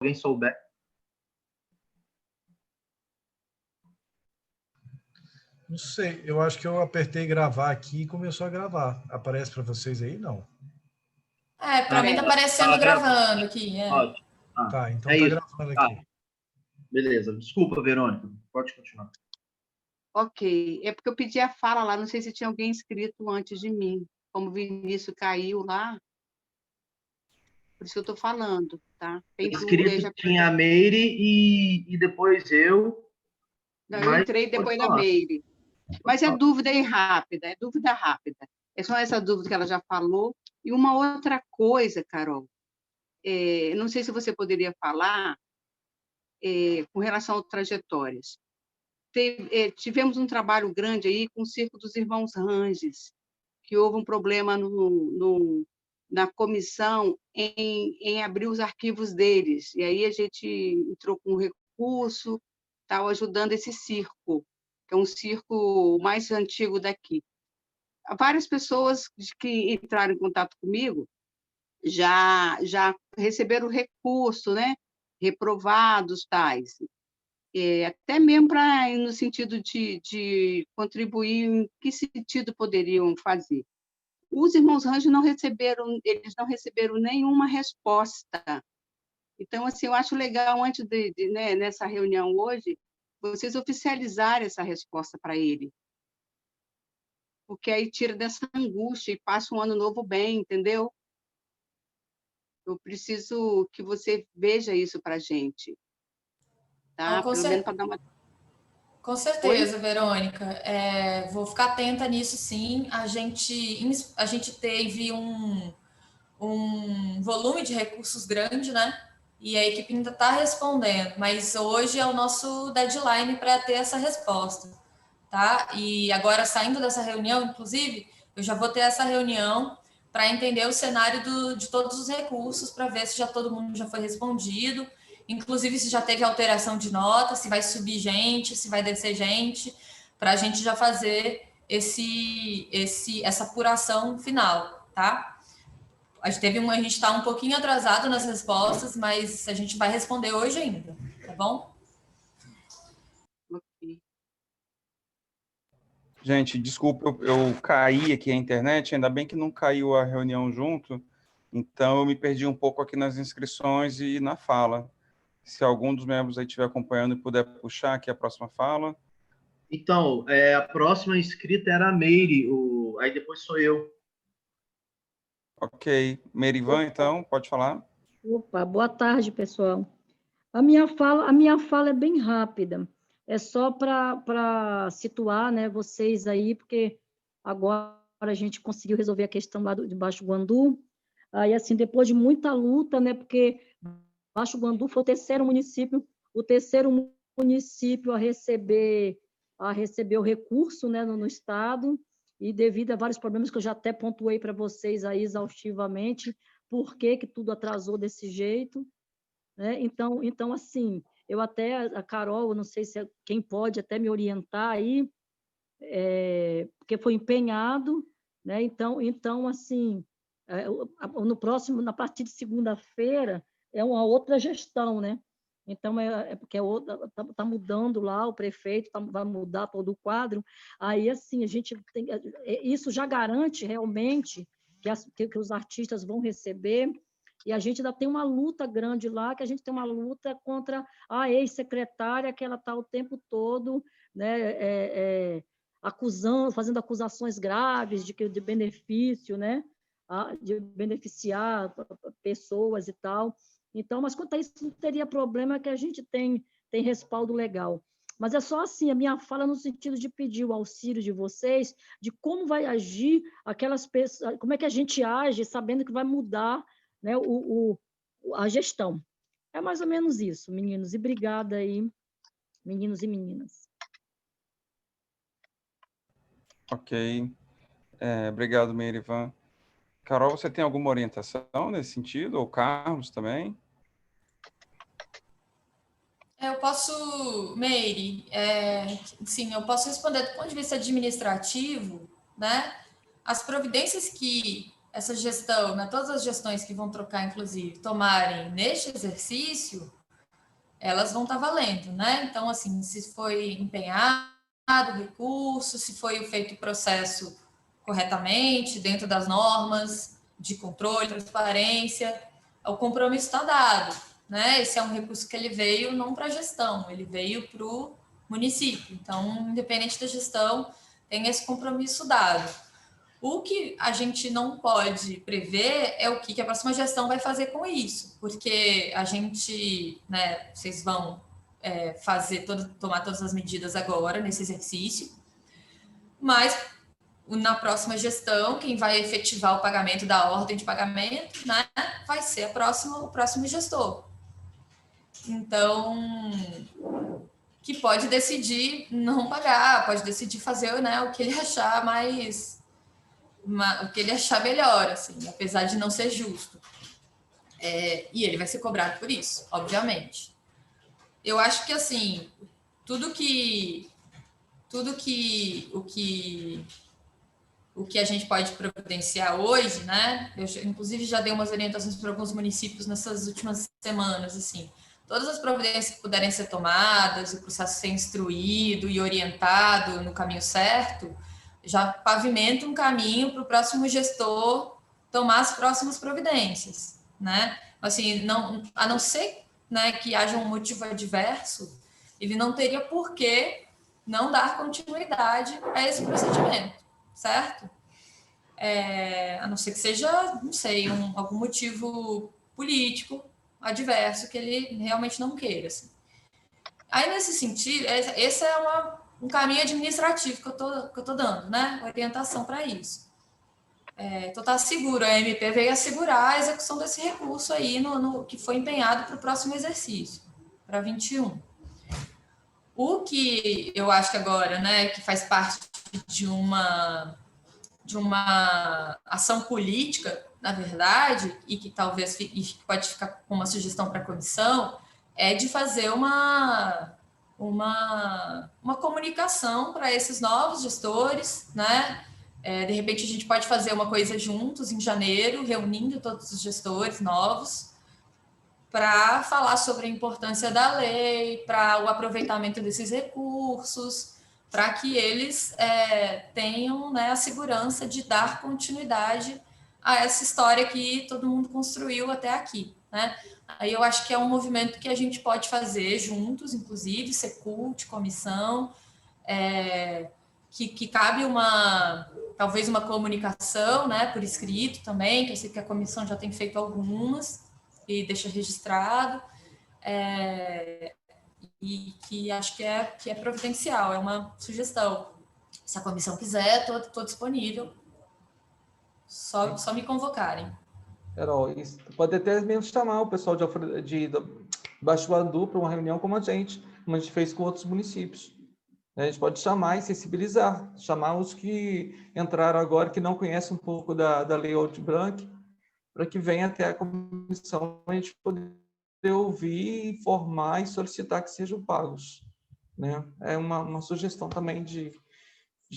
alguém souber. Não sei, eu acho que eu apertei gravar aqui e começou a gravar. Aparece para vocês aí? Não. Para mim tá aparecendo gravando aqui. Ótimo. Tá, então é tá isso. gravando aqui. Beleza. Desculpa, Verônica. Pode continuar. Ok. É porque eu pedi a fala lá, não sei se tinha alguém inscrito antes de mim. Como o Vinícius caiu lá, por isso que eu estou falando, tá? Tem Inscrito já... tinha a Meire e depois eu. Não, eu entrei depois da Meire. Mas é dúvida rápida, é dúvida rápida. É só essa dúvida que ela já falou. E uma outra coisa, Carol, não sei se você poderia falar com relação às trajetórias. Tivemos um trabalho grande aí com o Circo dos Irmãos Ranges, que houve um problema na comissão em abrir os arquivos deles. E aí a gente entrou com um recurso, tal, ajudando esse circo, que é um circo mais antigo daqui. Várias pessoas que entraram em contato comigo já receberam recurso, né? Reprovados tais. Até mesmo no sentido de contribuir, em que sentido poderiam fazer. Os irmãos Range eles não receberam nenhuma resposta. Então, assim, eu acho legal, antes né, nessa reunião hoje, vocês oficializarem essa resposta para ele. Porque aí tira dessa angústia e passa um ano novo bem, entendeu? Eu preciso que você veja isso para a gente. Tá? Pelo menos para dar uma... Com certeza, Verônica. Vou ficar atenta nisso, sim. A gente teve um volume de recursos grande, né? E a equipe ainda está respondendo, mas hoje é o nosso deadline para ter essa resposta, tá? E agora, saindo dessa reunião, inclusive, eu já vou ter essa reunião para entender o cenário de todos os recursos, para ver se todo mundo já foi respondido, inclusive se já teve alteração de nota, se vai subir gente, se vai descer gente, para a gente já fazer essa apuração final, tá? A gente está um pouquinho atrasado nas respostas, mas a gente vai responder hoje ainda, tá bom? Ok. Gente, desculpa, eu caí aqui a internet, ainda bem que não caiu a reunião junto, então eu me perdi um pouco aqui nas inscrições e na fala. Se algum dos membros aí estiver acompanhando e puder puxar aqui a próxima fala. Então, a próxima inscrita era a Meire, aí depois sou eu. Ok. Merivan, então, pode falar. Opa, boa tarde, pessoal. A minha fala é bem rápida. É só para situar, né, vocês aí, porque agora a gente conseguiu resolver a questão lá de Baixo Guandu. Aí, assim, depois de muita luta, né, porque Baixo Guandu foi o terceiro município a receber o recurso, né, no estado, e devido a vários problemas que eu já até pontuei para vocês aí exaustivamente, por que tudo atrasou desse jeito, né? Então, assim, eu até, a Carol, eu não sei se quem pode até me orientar aí, porque foi empenhado, né? Então assim, na partir de segunda-feira, é uma outra gestão, né? Então, porque está mudando lá, o prefeito vai mudar todo o quadro, aí, assim, a gente tem, isso já garante realmente que os artistas vão receber, e a gente ainda tem uma luta grande lá, que a gente tem uma luta contra a ex-secretária, que ela está o tempo todo, né, fazendo acusações graves de benefício, né, de beneficiar pessoas e tal. Então, mas quanto a isso, não teria problema, que a gente tem respaldo legal. Mas é só assim, a minha fala no sentido de pedir o auxílio de vocês, de como vai agir aquelas pessoas, como é que a gente age, sabendo que vai mudar, né, a gestão. É mais ou menos isso, meninos. E obrigada aí, meninos e meninas. Ok. Obrigado, Merivan. Carol, você tem alguma orientação nesse sentido? Ou Carlos também? Eu posso, Meire, sim, eu posso responder do ponto de vista administrativo, né? As providências que essa gestão, né, todas as gestões que vão trocar, inclusive, tomarem neste exercício, elas vão estar valendo, né? Então, assim, se foi empenhado o recurso, se foi feito o processo corretamente, dentro das normas de controle, transparência, o compromisso está dado, né? Esse é um recurso que ele veio não para a gestão, ele veio para o município. Então, independente da gestão, tem esse compromisso dado. O que a gente não pode prever é o que a próxima gestão vai fazer com isso, porque a gente, né, vocês vão tomar todas as medidas agora nesse exercício, mas na próxima gestão, quem vai efetivar o pagamento da ordem de pagamento, né, vai ser o próximo gestor. Então, que pode decidir não pagar, pode decidir fazer, né, o que ele achar o que ele achar melhor, assim, apesar de não ser justo. E ele vai ser cobrado por isso, obviamente. Eu acho que, assim, o que a gente pode providenciar hoje, né? Eu, inclusive, já dei umas orientações para alguns municípios nessas últimas semanas, assim. Todas as providências que puderem ser tomadas, o processo ser instruído e orientado no caminho certo, já pavimenta um caminho para o próximo gestor tomar as próximas providências, né? Assim, a não ser, né, que haja um motivo adverso, ele não teria por que não dar continuidade a esse procedimento, certo? A não ser que seja, não sei, algum motivo político adverso que ele realmente não queira. Assim. Aí, nesse sentido, esse é um caminho administrativo que eu tô dando, né? Orientação para isso. Então, tá seguro, a MP veio assegurar a execução desse recurso aí que foi empenhado para o próximo exercício, para 21. O que eu acho que agora, né, que faz parte de uma ação política, na verdade, e que talvez pode ficar com uma sugestão para a comissão, é de fazer uma comunicação para esses novos gestores, né? De repente a gente pode fazer uma coisa juntos em janeiro, reunindo todos os gestores novos, para falar sobre a importância da lei, para o aproveitamento desses recursos, para que eles tenham, né, a segurança de dar continuidade a essa história que todo mundo construiu até aqui, né? Aí eu acho que é um movimento que a gente pode fazer juntos, inclusive, Secult, comissão, que cabe talvez uma comunicação, né, por escrito também, que eu sei que a comissão já tem feito algumas, e deixa registrado, e que acho que é providencial, é uma sugestão. Se a comissão quiser, estou disponível. Só me convocarem. Carol, pode até mesmo chamar o pessoal de Baixo Guandu para uma reunião como a gente fez com outros municípios. A gente pode chamar e sensibilizar, chamar os que entraram agora, que não conhecem um pouco da Lei Aldir Blanc, para que venha até a comissão a gente poder ouvir, informar e solicitar que sejam pagos. Né? É uma sugestão também de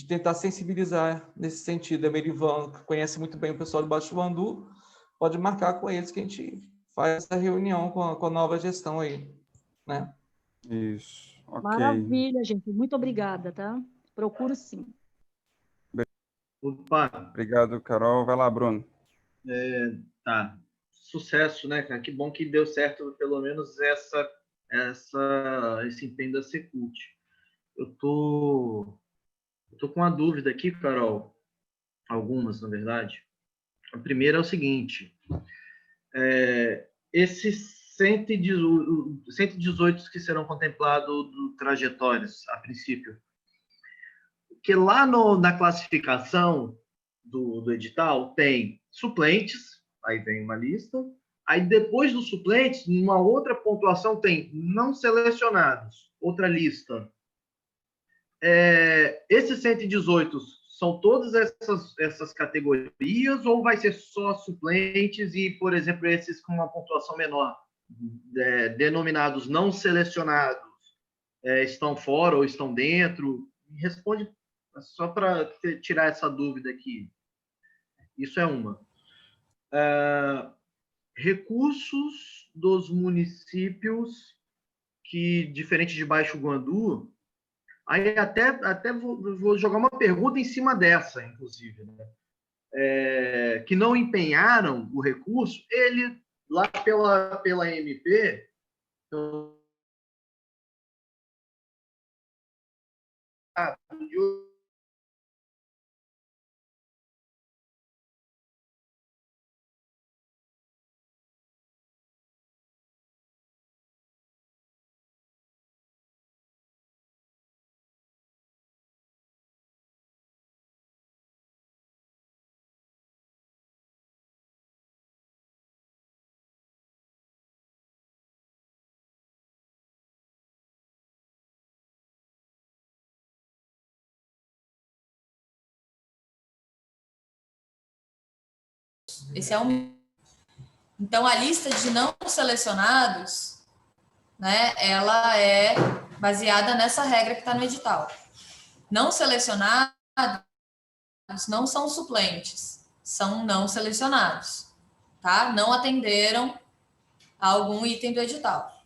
tentar sensibilizar nesse sentido. A Merivan, que conhece muito bem o pessoal do Baixo Guandu, pode marcar com eles que a gente faz essa reunião com a nova gestão aí. Né? Isso. Okay. Maravilha, gente. Muito obrigada, tá? Procuro sim. Opa. Obrigado, Carol. Vai lá, Bruno. Tá. Sucesso, né, cara? Que bom que deu certo, pelo menos, esse empenho da Secult. Eu tô com uma dúvida aqui, Carol. Algumas, na verdade. A primeira é o seguinte. Esses 118 que serão contemplados do trajetórias, a princípio, que lá na classificação do edital tem suplentes, aí vem uma lista, aí depois dos suplentes, numa outra pontuação tem não selecionados, outra lista. Esses 118 são todas essas categorias ou vai ser só suplentes e, por exemplo, esses com uma pontuação menor, denominados não selecionados, estão fora ou estão dentro? Responde só para tirar essa dúvida aqui. Isso é uma. recursos dos municípios que, diferente de Baixo Guandu, aí até vou jogar uma pergunta em cima dessa, inclusive, né? Que não empenharam o recurso, ele, lá pela MP, Esse é um. Então, a lista de não selecionados, né, ela é baseada nessa regra que está no edital. Não selecionados não são suplentes, são não selecionados, tá? Não atenderam a algum item do edital.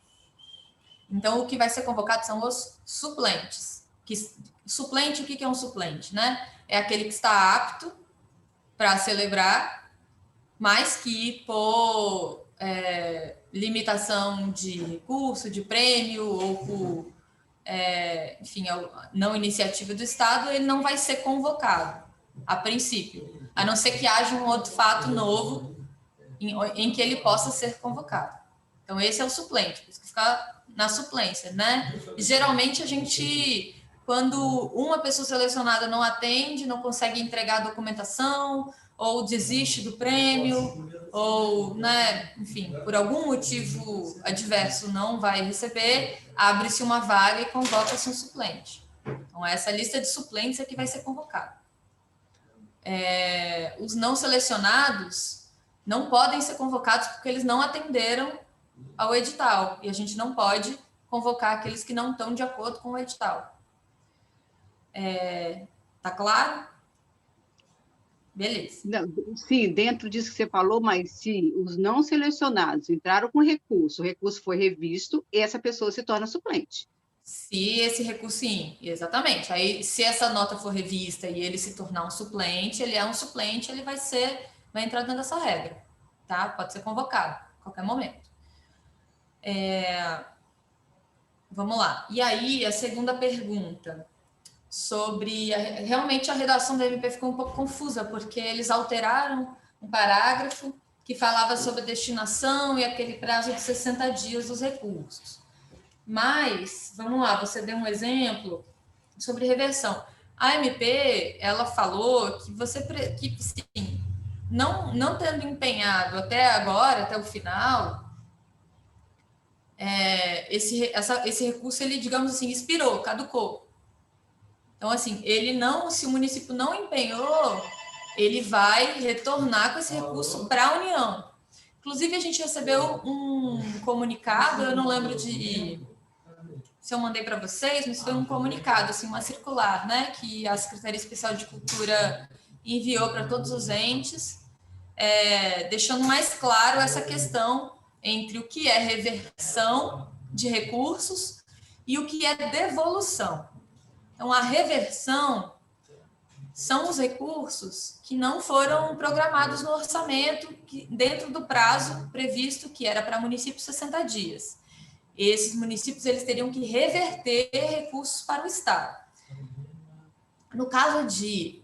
Então, o que vai ser convocado são os suplentes. Suplente, o que é um suplente, né? É aquele que está apto para celebrar, mas que por limitação de recurso, de prêmio, ou por, enfim, não iniciativa do Estado, ele não vai ser convocado, a princípio, a não ser que haja um outro fato novo em que ele possa ser convocado. Então, esse é o suplente, por isso que fica na suplência, né? E, geralmente, a gente, quando uma pessoa selecionada não atende, não consegue entregar a documentação, ou desiste do prêmio, ou, né, enfim, por algum motivo adverso não vai receber, abre-se uma vaga e convoca-se um suplente. Então, essa lista de suplentes é que vai ser convocada. Os não selecionados não podem ser convocados porque eles não atenderam ao edital, e a gente não pode convocar aqueles que não estão de acordo com o edital. Tá claro? Beleza. Não, sim, dentro disso que você falou, mas se os não selecionados entraram com recurso, o recurso foi revisto, essa pessoa se torna suplente. Se esse recurso, sim, exatamente. Aí, se essa nota for revista e ele se tornar um suplente, ele é um suplente, ele vai entrar dentro dessa regra, tá? Pode ser convocado a qualquer momento. Vamos lá. E aí, a segunda pergunta, sobre... realmente, a redação da MP ficou um pouco confusa, porque eles alteraram um parágrafo que falava sobre a destinação e aquele prazo de 60 dias dos recursos. Mas, vamos lá, você deu um exemplo sobre reversão. A MP, ela falou que sim, não tendo empenhado até agora, até o final, esse recurso, ele, digamos assim, expirou, caducou. Então, assim, se o município não empenhou, ele vai retornar com esse recurso para a União. Inclusive, a gente recebeu um comunicado, eu não lembro se eu mandei para vocês, mas foi um comunicado, assim, uma circular, né, que a Secretaria Especial de Cultura enviou para todos os entes, deixando mais claro essa questão entre o que é reversão de recursos e o que é devolução. Então, a reversão são os recursos que não foram programados no orçamento dentro do prazo previsto, que era para municípios 60 dias. Esses municípios, eles teriam que reverter recursos para o Estado. No caso de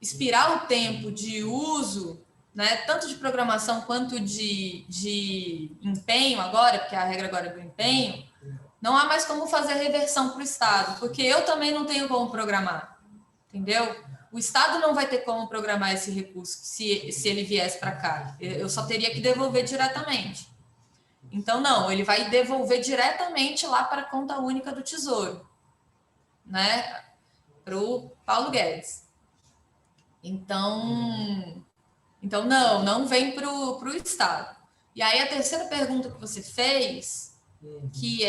expirar o tempo de uso, né, tanto de programação quanto de empenho agora, porque a regra agora é do empenho, não há mais como fazer reversão para o Estado, porque eu também não tenho como programar, entendeu? O Estado não vai ter como programar esse recurso se ele viesse para cá. Eu só teria que devolver diretamente. Então, não, ele vai devolver diretamente lá para a conta única do Tesouro, né? Para o Paulo Guedes. Então não vem para o Estado. E aí, a terceira pergunta que você fez, que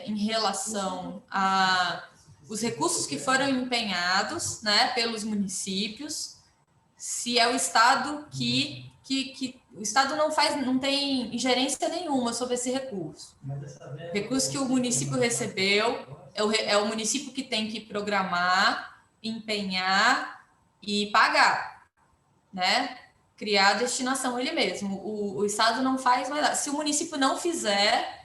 em relação a os recursos que foram empenhados, né, pelos municípios, se é o Estado que que o Estado não tem ingerência nenhuma sobre esse recurso. O recurso que o município recebeu é o município que tem que programar, empenhar e pagar, né? Criar a destinação ele mesmo. O Estado não faz mais nada. Se o município não fizer,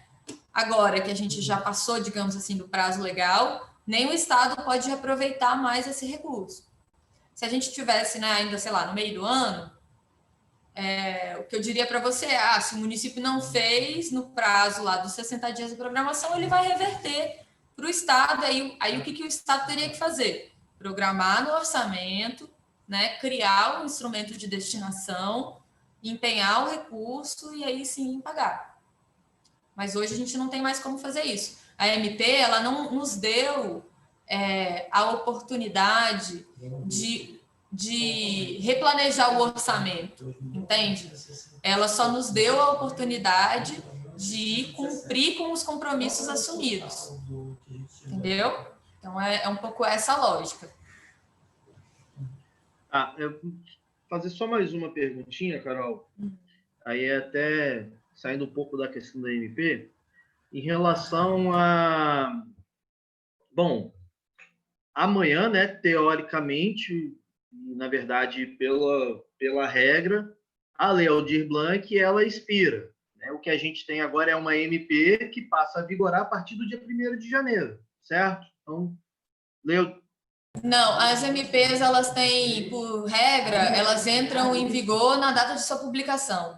agora que a gente já passou, digamos assim, do prazo legal, nem o Estado pode aproveitar mais esse recurso. Se a gente tivesse, né, ainda, sei lá, no meio do ano, o que eu diria para você é, se o município não fez no prazo lá dos 60 dias de programação, ele vai reverter para o Estado. Aí o que o Estado teria que fazer? Programar no orçamento, né, criar um instrumento de destinação, empenhar o recurso e aí sim pagar. Mas hoje a gente não tem mais como fazer isso. A MP, ela não nos deu a oportunidade de replanejar o orçamento, entende? Ela só nos deu a oportunidade de cumprir com os compromissos assumidos, entendeu? Então, é um pouco essa a lógica. Eu vou fazer só mais uma perguntinha, Carol. Aí é até saindo um pouco da questão da MP, em relação a... Bom, amanhã, né, teoricamente, na verdade, pela regra, a Lei Aldir Blanc, ela expira. Né? O que a gente tem agora é uma MP que passa a vigorar a partir do dia 1º de janeiro, certo? Então, Não, as MPs, elas têm, por regra, elas entram em vigor na data de sua publicação.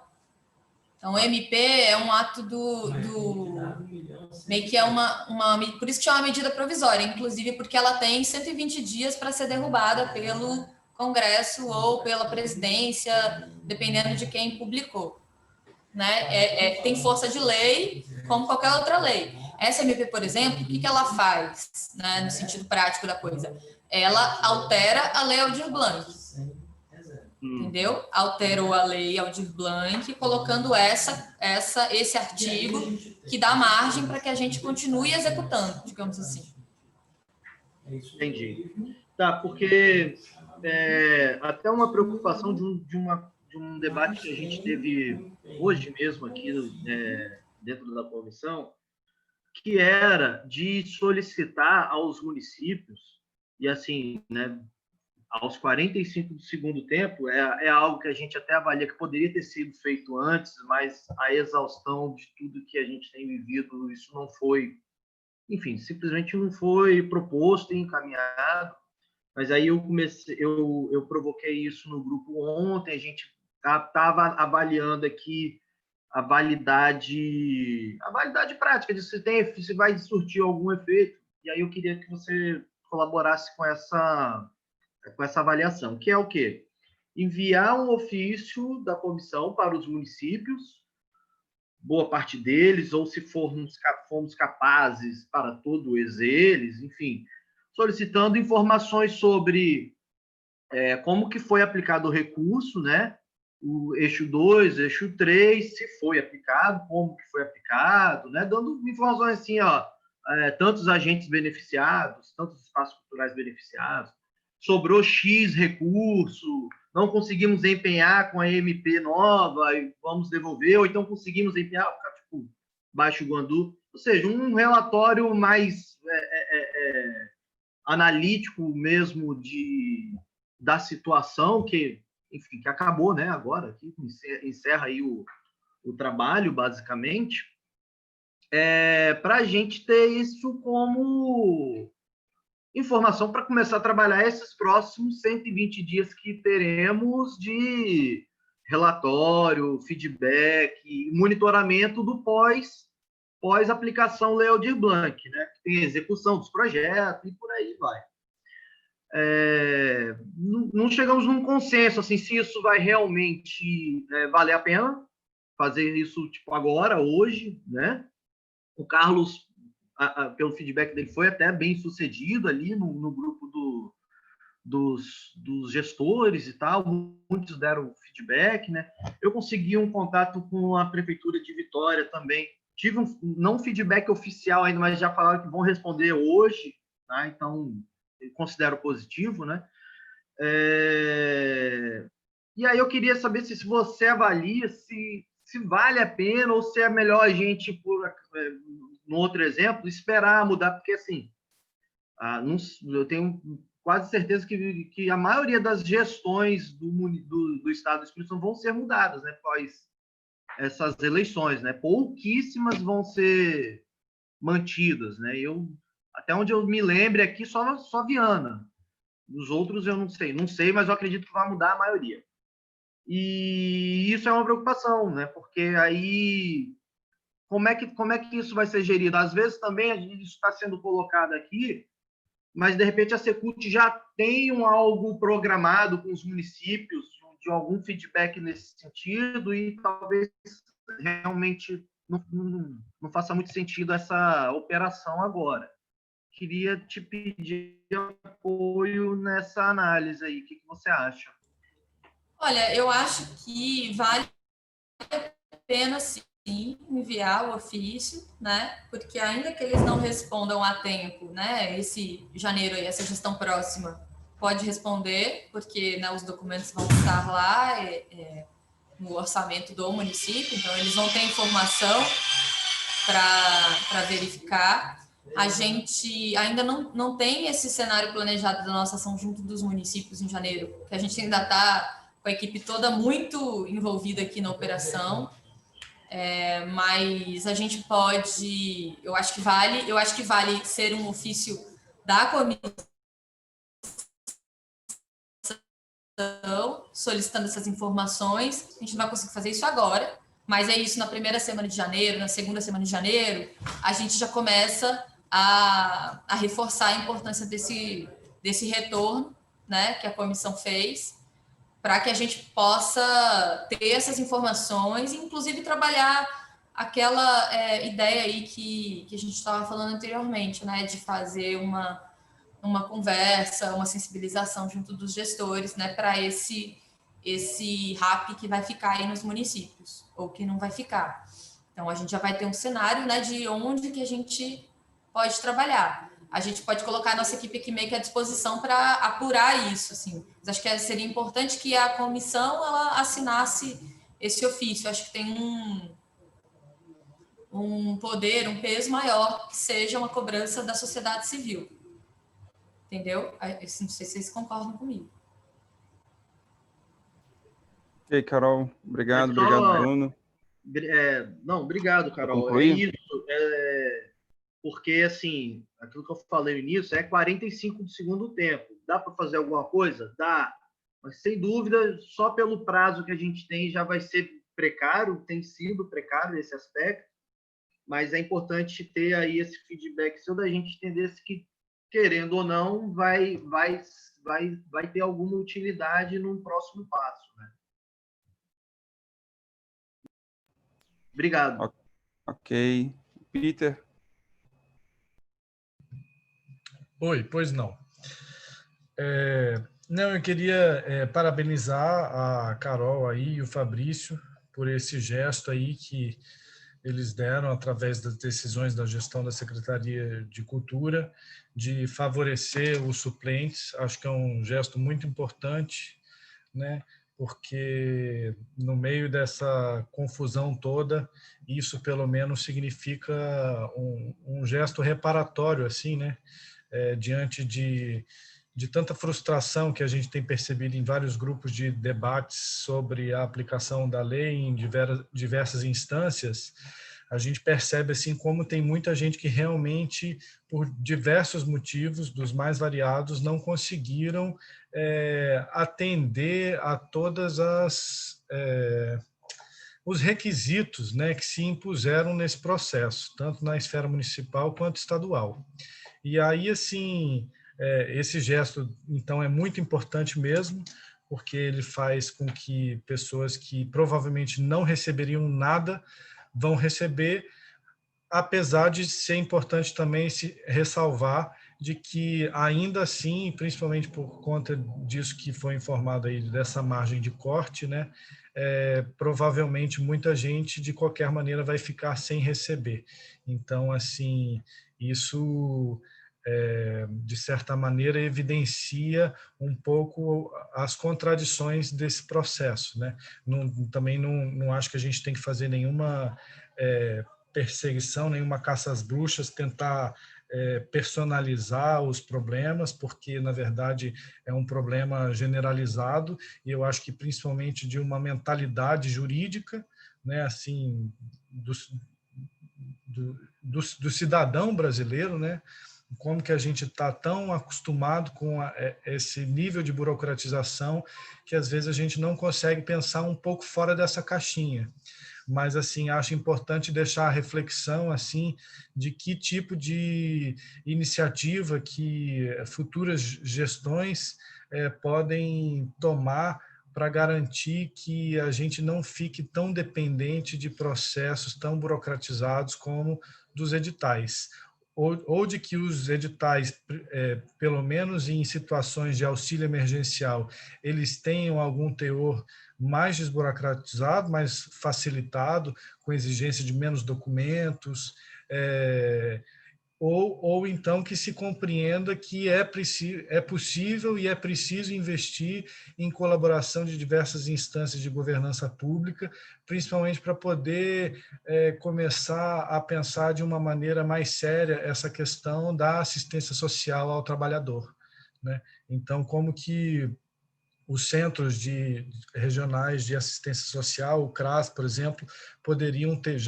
Então, o MP é um ato meio que é por isso que chama medida provisória, inclusive porque ela tem 120 dias para ser derrubada pelo Congresso ou pela presidência, dependendo de quem publicou. Né? Tem força de lei, como qualquer outra lei. Essa MP, por exemplo, o que ela faz, né, no sentido prático da coisa? Ela altera a Lei Aldir Blanc. Entendeu? Alterou a Lei Aldir Blanc, colocando esse artigo que dá margem para que a gente continue executando, digamos assim. Entendi. Tá, porque até uma preocupação de um debate que a gente teve hoje mesmo aqui dentro da comissão, que era de solicitar aos municípios, e assim, né, aos 45 do segundo tempo, é algo que a gente até avalia que poderia ter sido feito antes, mas a exaustão de tudo que a gente tem vivido, isso não foi, enfim, simplesmente não foi proposto e encaminhado. Mas aí eu provoquei isso no grupo ontem, a gente estava avaliando aqui a validade prática de se vai surtir algum efeito, e aí eu queria que você colaborasse com essa avaliação, que é o quê? Enviar um ofício da comissão para os municípios, boa parte deles, ou se formos capazes para todos eles, enfim, solicitando informações sobre como que foi aplicado o recurso, né? O eixo 2, eixo 3, se foi aplicado, como que foi aplicado, né? Dando informações assim, tantos agentes beneficiados, tantos espaços culturais beneficiados, sobrou X recurso, não conseguimos empenhar com a MP nova e vamos devolver, ou então conseguimos empenhar, tipo, Baixo Guandu. Ou seja, um relatório mais analítico mesmo da situação que, enfim, que acabou, né, agora, que encerra aí o trabalho, basicamente, para a gente ter isso como informação para começar a trabalhar esses próximos 120 dias que teremos de relatório, feedback, monitoramento do pós-aplicação Lei Aldir Blanc, né? Que tem execução dos projetos e por aí vai. Não chegamos num consenso assim, se isso vai realmente valer a pena fazer isso tipo agora, hoje, né? O Carlos, pelo feedback dele, foi até bem sucedido ali no grupo dos gestores e tal, muitos deram feedback, né? Eu consegui um contato com a Prefeitura de Vitória também, tive não um feedback oficial ainda, mas já falaram que vão responder hoje, tá? Então, eu considero positivo, né? E aí eu queria saber se você avalia se vale a pena ou se é melhor a gente, no outro exemplo, esperar mudar, porque assim, eu tenho quase certeza que a maioria das gestões do Estado do Espírito Santo vão ser mudadas, né, após essas eleições, né? Pouquíssimas vão ser mantidas, né? Até onde eu me lembre aqui, só Viana. Os outros eu não sei, mas eu acredito que vai mudar a maioria. E isso é uma preocupação, né? Porque aí como é que isso vai ser gerido? Às vezes também isso está sendo colocado aqui, mas de repente a Secult já tem algo programado com os municípios, de algum feedback nesse sentido, e talvez realmente não faça muito sentido essa operação agora. Queria te pedir apoio nessa análise aí. O que você acha? Olha, eu acho que vale a pena, sim, enviar o ofício, né? Porque ainda que eles não respondam a tempo, né? Esse janeiro aí, essa gestão próxima pode responder, porque, né, os documentos vão estar lá no orçamento do município, então eles vão ter informação para verificar. A gente ainda não tem esse cenário planejado da nossa ação junto dos municípios em janeiro, que a gente ainda está com a equipe toda muito envolvida aqui na operação, mas a gente pode, eu acho que vale ser um ofício da comissão solicitando essas informações. A gente não vai conseguir fazer isso agora, mas é isso, na primeira semana de janeiro, na segunda semana de janeiro, a gente já começa a reforçar a importância desse retorno, né, que a comissão fez, para que a gente possa ter essas informações e, inclusive, trabalhar aquela ideia aí que a gente estava falando anteriormente, né, de fazer uma conversa, uma sensibilização junto dos gestores, né, para esse RAP que vai ficar aí nos municípios, ou que não vai ficar. Então, a gente já vai ter um cenário, né, de onde que a gente pode trabalhar. A gente pode colocar a nossa equipe aqui meio que à disposição para apurar isso, assim. Mas acho que seria importante que a comissão ela assinasse esse ofício. Acho que tem um poder, um peso maior que seja uma cobrança da sociedade civil. Entendeu? Não sei se vocês concordam comigo. Ok, Carol. Obrigado, Bruno. Não, obrigado, Carol. É isso. Porque, assim, aquilo que eu falei no início é 45 do segundo tempo. Dá para fazer alguma coisa? Dá. Mas, sem dúvida, só pelo prazo que a gente tem já vai ser precário, tem sido precário esse aspecto, mas é importante ter aí esse feedback seu da gente entender que, querendo ou não, vai ter alguma utilidade num próximo passo, né? Obrigado. Ok. Peter? Oi, pois não. Não, eu queria parabenizar a Carol aí e o Fabrício por esse gesto aí que eles deram através das decisões da gestão da Secretaria de Cultura de favorecer os suplentes. Acho que é um gesto muito importante, né? Porque no meio dessa confusão toda, isso pelo menos significa um gesto reparatório, assim, né? Diante de tanta frustração que a gente tem percebido em vários grupos de debates sobre a aplicação da lei em diversas instâncias, a gente percebe assim como tem muita gente que realmente, por diversos motivos, dos mais variados, não conseguiram atender a todas os requisitos, né, que se impuseram nesse processo, tanto na esfera municipal quanto estadual. E aí, assim, esse gesto, então, é muito importante mesmo, porque ele faz com que pessoas que provavelmente não receberiam nada vão receber, apesar de ser importante também se ressalvar de que, ainda assim, principalmente por conta disso que foi informado aí, dessa margem de corte, né, provavelmente muita gente, de qualquer maneira, vai ficar sem receber. Então, assim, isso de certa maneira, evidencia um pouco as contradições desse processo, né? Também não acho que a gente tem que fazer nenhuma perseguição, nenhuma caça às bruxas, tentar personalizar os problemas, porque, na verdade, é um problema generalizado, e eu acho que principalmente de uma mentalidade jurídica, né, assim, do cidadão brasileiro, né? Como que a gente está tão acostumado com esse nível de burocratização que às vezes a gente não consegue pensar um pouco fora dessa caixinha. Mas assim, acho importante deixar a reflexão assim de que tipo de iniciativa que futuras gestões podem tomar para garantir que a gente não fique tão dependente de processos tão burocratizados como dos editais. Ou de que os editais, pelo menos em situações de auxílio emergencial, eles tenham algum teor mais desburocratizado, mais facilitado, com exigência de menos documentos, ou então que se compreenda que é possível e é preciso investir em colaboração de diversas instâncias de governança pública, principalmente para poder começar a pensar de uma maneira mais séria essa questão da assistência social ao trabalhador, né? Então, como que os centros regionais de assistência social, o CRAS, por exemplo, poderiam ter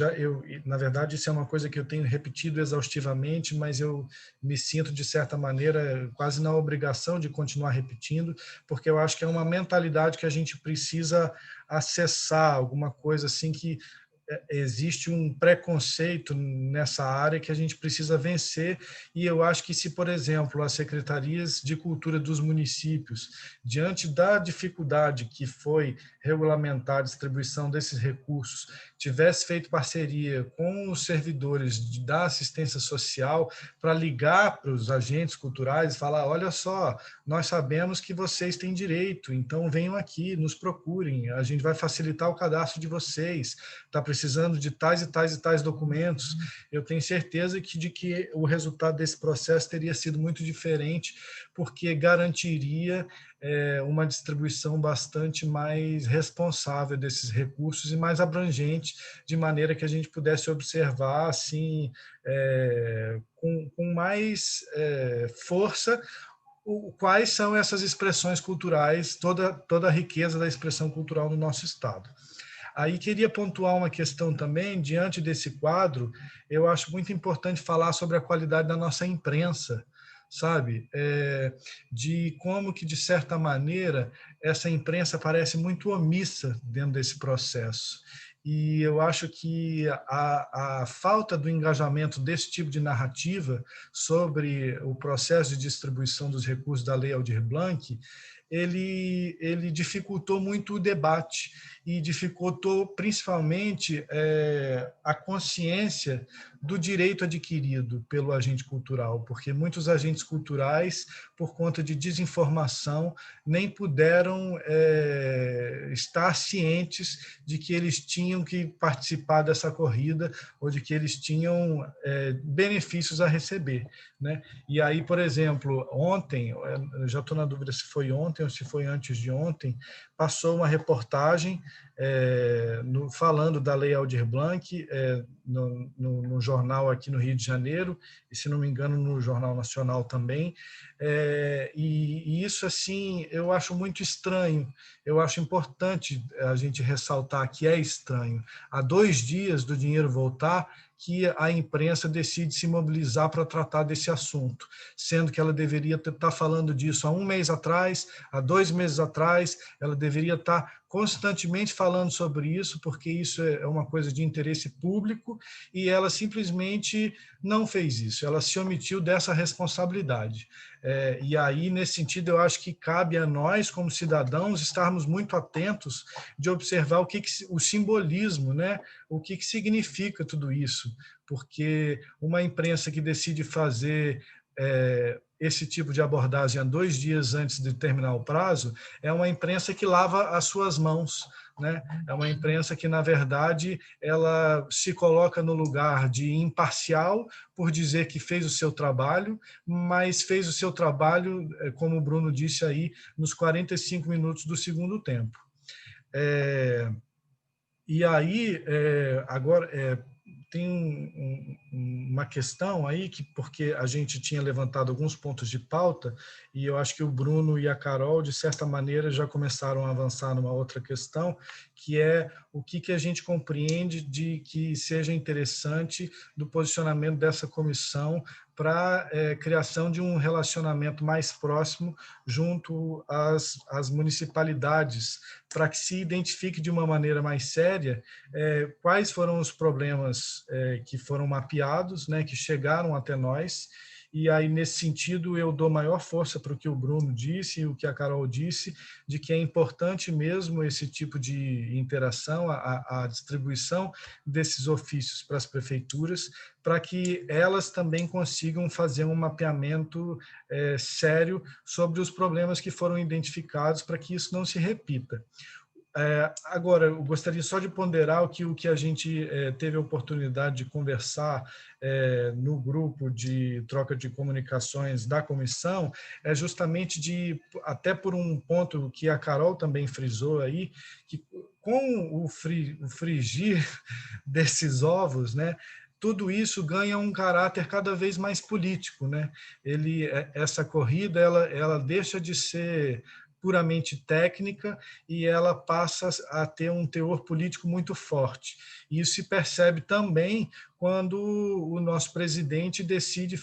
na verdade, isso é uma coisa que eu tenho repetido exaustivamente, mas eu me sinto, de certa maneira, quase na obrigação de continuar repetindo, porque eu acho que é uma mentalidade que a gente precisa acessar, alguma coisa assim que existe um preconceito nessa área que a gente precisa vencer, e eu acho que se, por exemplo, as secretarias de cultura dos municípios, diante da dificuldade que foi regulamentar a distribuição desses recursos, tivesse feito parceria com os servidores da assistência social para ligar para os agentes culturais e falar, olha só, nós sabemos que vocês têm direito, então venham aqui, nos procurem, a gente vai facilitar o cadastro de vocês, está precisando de tais e tais e tais documentos. Eu tenho certeza de que o resultado desse processo teria sido muito diferente, porque garantiria uma distribuição bastante mais responsável desses recursos e mais abrangente, de maneira que a gente pudesse observar assim, com mais força quais são essas expressões culturais, toda a riqueza da expressão cultural no nosso Estado. Aí queria pontuar uma questão também, diante desse quadro, eu acho muito importante falar sobre a qualidade da nossa imprensa, sabe? De como que, de certa maneira, essa imprensa parece muito omissa dentro desse processo. E eu acho que a falta do engajamento desse tipo de narrativa sobre o processo de distribuição dos recursos da Lei Aldir Blanc, ele dificultou muito o debate e dificultou principalmente a consciência do direito adquirido pelo agente cultural, porque muitos agentes culturais, por conta de desinformação, nem puderam estar cientes de que eles tinham que participar dessa corrida ou de que eles tinham benefícios a receber, né? E aí, por exemplo, ontem, já estou na dúvida se foi ontem ou se foi antes de ontem, passou uma reportagem falando da Lei Aldir Blanc no jornal aqui no Rio de Janeiro, e, se não me engano, no Jornal Nacional também, e isso, assim, eu acho muito estranho. Eu acho importante a gente ressaltar que é estranho. Há 2 dias do dinheiro voltar, que a imprensa decide se mobilizar para tratar desse assunto, sendo que ela deveria estar falando disso há 1 mês atrás, há 2 meses atrás, ela deveria estar constantemente falando sobre isso, porque isso é uma coisa de interesse público, e ela simplesmente não fez isso, ela se omitiu dessa responsabilidade. E aí, nesse sentido, eu acho que cabe a nós, como cidadãos, estarmos muito atentos de observar o simbolismo, né? O que significa tudo isso, porque uma imprensa que decide fazer esse tipo de abordagem há 2 dias antes de terminar o prazo, é uma imprensa que lava as suas mãos, né? É uma imprensa que, na verdade, ela se coloca no lugar de imparcial por dizer que fez o seu trabalho, mas fez o seu trabalho, como o Bruno disse aí, nos 45 minutos do segundo tempo. E aí, agora, tem uma questão aí, porque a gente tinha levantado alguns pontos de pauta, e eu acho que o Bruno e a Carol, de certa maneira, já começaram a avançar numa outra questão, que é o que a gente compreende de que seja interessante do posicionamento dessa comissão para a criação de um relacionamento mais próximo junto às municipalidades, para que se identifique de uma maneira mais séria quais foram os problemas que foram mapeados, né, que chegaram até nós. E aí, nesse sentido, eu dou maior força para o que o Bruno disse e o que a Carol disse, de que é importante mesmo esse tipo de interação, a distribuição desses ofícios para as prefeituras, para que elas também consigam fazer um mapeamento sério sobre os problemas que foram identificados, para que isso não se repita. Agora, eu gostaria só de ponderar o que a gente teve a oportunidade de conversar no grupo de troca de comunicações da comissão, é justamente até por um ponto que a Carol também frisou aí, que com o frigir desses ovos, né, tudo isso ganha um caráter cada vez mais político, né? Essa corrida, ela deixa de ser puramente técnica e ela passa a ter um teor político muito forte. E isso se percebe também quando o nosso presidente decide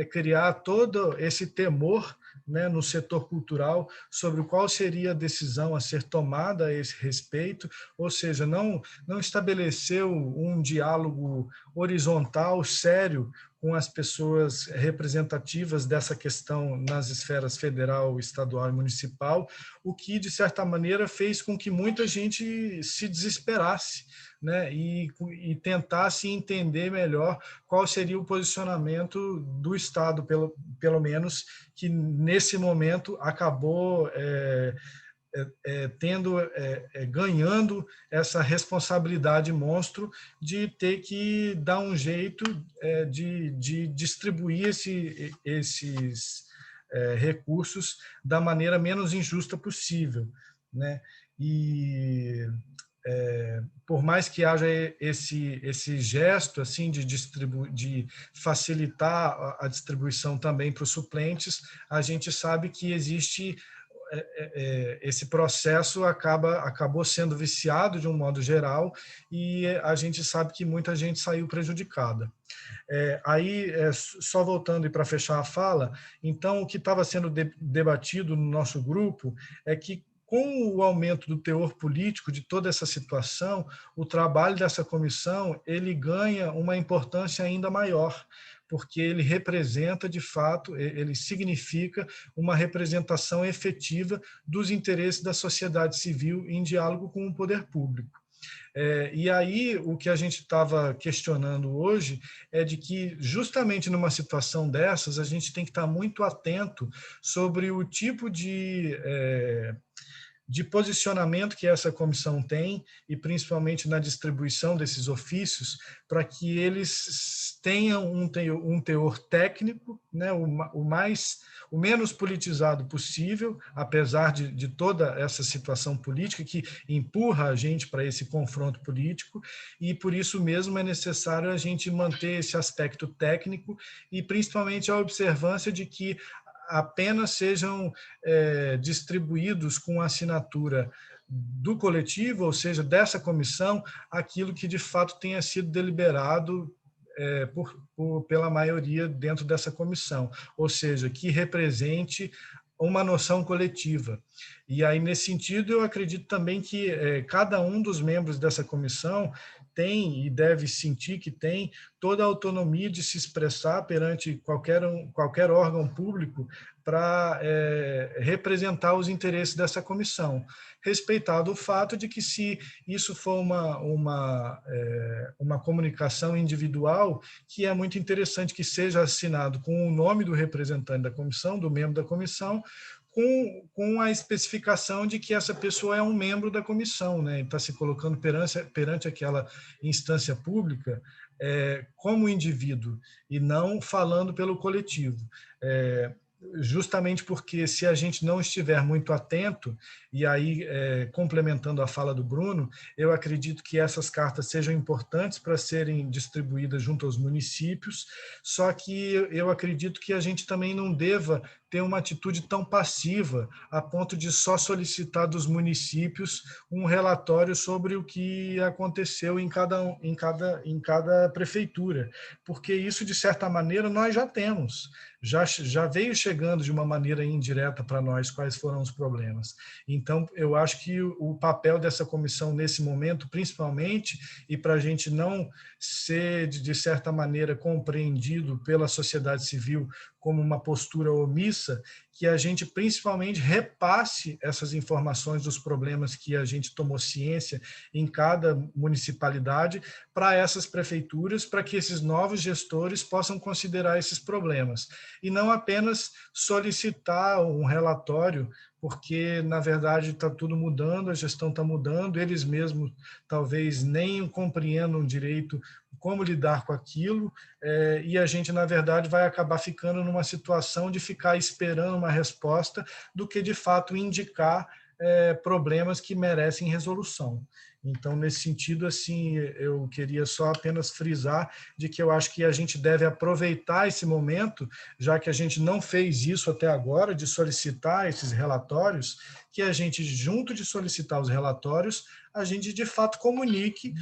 criar todo esse temor, né, no setor cultural sobre qual seria a decisão a ser tomada a esse respeito, ou seja, não estabeleceu um diálogo horizontal, sério, com as pessoas representativas dessa questão nas esferas federal, estadual e municipal, o que, de certa maneira, fez com que muita gente se desesperasse, né, e tentasse entender melhor qual seria o posicionamento do Estado, pelo menos, que nesse momento acabou ganhando essa responsabilidade monstro de ter que dar um jeito de distribuir esses recursos da maneira menos injusta possível, né? E por mais que haja esse gesto assim de facilitar a distribuição também para os suplentes, a gente sabe que existe esse processo acabou sendo viciado de um modo geral e a gente sabe que muita gente saiu prejudicada. Aí, só voltando e para fechar a fala, então o que estava sendo debatido no nosso grupo é que, com o aumento do teor político de toda essa situação, o trabalho dessa comissão ele ganha uma importância ainda maior, porque ele representa, de fato, ele significa uma representação efetiva dos interesses da sociedade civil em diálogo com o poder público. E aí, o que a gente estava questionando hoje é de que, justamente numa situação dessas, a gente tem que estar muito atento sobre o tipo de posicionamento que essa comissão tem, e principalmente na distribuição desses ofícios, para que eles tenham um teor técnico, né, o menos politizado possível, apesar de toda essa situação política que empurra a gente para esse confronto político, e por isso mesmo é necessário a gente manter esse aspecto técnico e principalmente a observância de que apenas sejam distribuídos com a assinatura do coletivo, ou seja, dessa comissão, aquilo que de fato tenha sido deliberado pela maioria dentro dessa comissão, ou seja, que represente uma noção coletiva. E aí, nesse sentido, eu acredito também que cada um dos membros dessa comissão tem e deve sentir que tem toda a autonomia de se expressar perante qualquer órgão público para representar os interesses dessa comissão, respeitado o fato de que, se isso for uma comunicação individual, que é muito interessante que seja assinado com o nome do representante da comissão, do membro da comissão, com a especificação de que essa pessoa é um membro da comissão, né? Está se colocando perante aquela instância pública como indivíduo e não falando pelo coletivo. Justamente porque, se a gente não estiver muito atento, e aí complementando a fala do Bruno, eu acredito que essas cartas sejam importantes para serem distribuídas junto aos municípios, só que eu acredito que a gente também não deva ter uma atitude tão passiva a ponto de só solicitar dos municípios um relatório sobre o que aconteceu em cada prefeitura, porque isso, de certa maneira, nós já temos. Já veio chegando de uma maneira indireta para nós quais foram os problemas. Então, eu acho que o papel dessa comissão nesse momento, principalmente, e para a gente não ser, de certa maneira, compreendido pela sociedade civil como uma postura omissa, que a gente principalmente repasse essas informações dos problemas que a gente tomou ciência em cada municipalidade para essas prefeituras, para que esses novos gestores possam considerar esses problemas. E não apenas solicitar um relatório, porque, na verdade, está tudo mudando, a gestão está mudando, eles mesmos talvez nem compreendam direito como lidar com aquilo, e a gente, na verdade, vai acabar ficando numa situação de ficar esperando uma resposta do que, de fato, indicar problemas que merecem resolução. Então, nesse sentido, assim, eu queria só apenas frisar de que eu acho que a gente deve aproveitar esse momento, já que a gente não fez isso até agora, de solicitar esses relatórios, que a gente, junto de solicitar os relatórios, a gente, de fato, comunique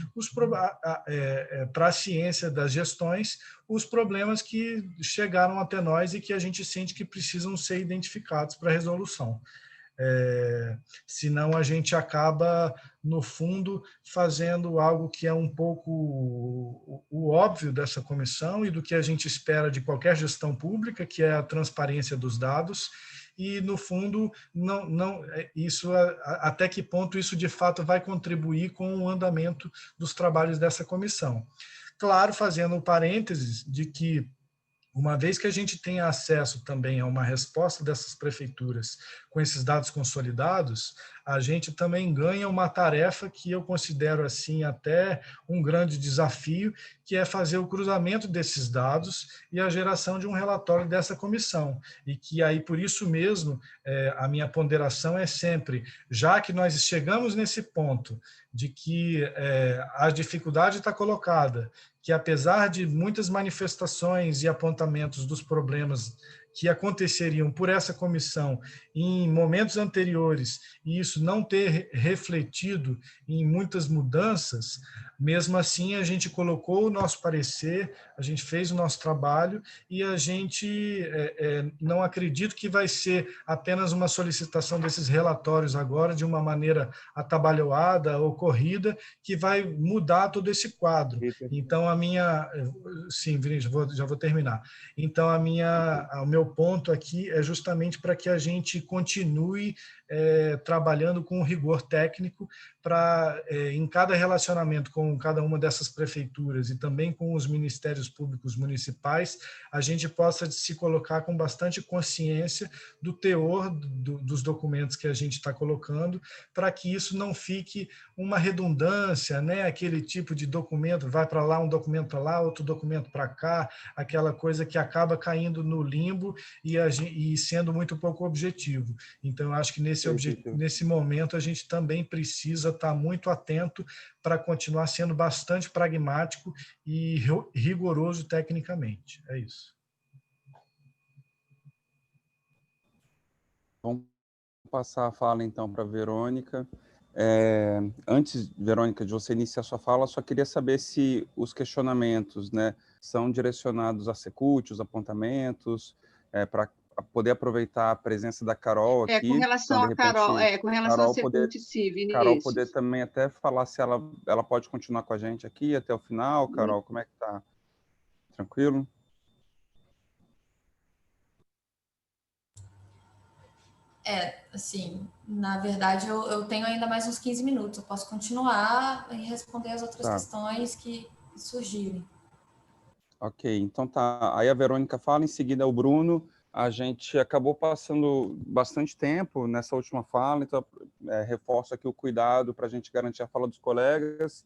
para a ciência das gestões os problemas que chegaram até nós e que a gente sente que precisam ser identificados para resolução. Senão a gente acaba, no fundo, fazendo algo que é um pouco o óbvio dessa comissão e do que a gente espera de qualquer gestão pública, que é a transparência dos dados, e, no fundo, até que ponto isso, de fato, vai contribuir com o andamento dos trabalhos dessa comissão. Claro, fazendo um parênteses de que, uma vez que a gente tenha acesso também a uma resposta dessas prefeituras com esses dados consolidados, a gente também ganha uma tarefa que eu considero assim até um grande desafio, que é fazer o cruzamento desses dados e a geração de um relatório dessa comissão. E que aí, por isso mesmo, a minha ponderação é sempre, já que nós chegamos nesse ponto de que a dificuldade está colocada, que apesar de muitas manifestações e apontamentos dos problemas que aconteceriam por essa comissão em momentos anteriores, e isso não ter refletido em muitas mudanças, mesmo assim a gente colocou o nosso parecer, a gente fez o nosso trabalho e a gente não acredito que vai ser apenas uma solicitação desses relatórios agora de uma maneira atabalhoada ou corrida que vai mudar todo esse quadro. Então, sim, Vinícius, já vou terminar. Então, o meu ponto aqui é justamente para que a gente continue trabalhando com rigor técnico para, em cada relacionamento com cada uma dessas prefeituras e também com os ministérios públicos municipais, a gente possa se colocar com bastante consciência do teor dos documentos que a gente está colocando, para que isso não fique uma redundância, né? Aquele tipo de documento, vai para lá, um documento para lá, outro documento para cá, aquela coisa que acaba caindo no limbo e sendo muito pouco objetivo. Então, eu acho que nesse momento a gente também precisa estar muito atento para continuar sendo bastante pragmático e rigoroso tecnicamente. É isso. Vamos passar a fala, então, para a Verônica. Antes, Verônica, de você iniciar a sua fala, só queria saber se os questionamentos, né, são direcionados à Secult, os apontamentos, para poder aproveitar a presença da Carol aqui. Com relação então, a Carol, com relação a Secult e CIV, Vinícius. Carol poder também até falar se ela pode continuar com a gente aqui até o final. Carol, como é que tá? Tranquilo? Assim, na verdade, eu tenho ainda mais uns 15 minutos. Eu posso continuar e responder as outras questões que surgirem. Ok, então tá. Aí a Verônica fala, em seguida o Bruno. A gente acabou passando bastante tempo nessa última fala, então reforço aqui o cuidado para a gente garantir a fala dos colegas.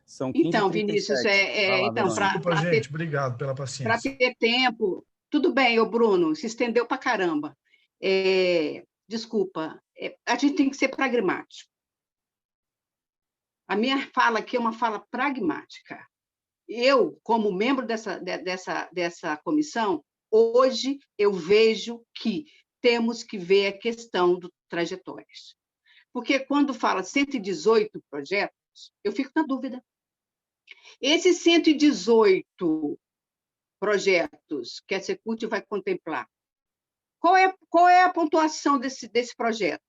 São 15h37. Então, Vinícius, Desculpa, gente, obrigado pela paciência. Para ter tempo, tudo bem, ô Bruno, se estendeu para caramba. Desculpa, a gente tem que ser pragmático. A minha fala aqui é uma fala pragmática. Eu, como membro dessa comissão, hoje eu vejo que temos que ver a questão do trajetórias. Porque quando fala 118 projetos, eu fico na dúvida. Esses 118 projetos que a Secult vai contemplar, qual é a pontuação desse projeto?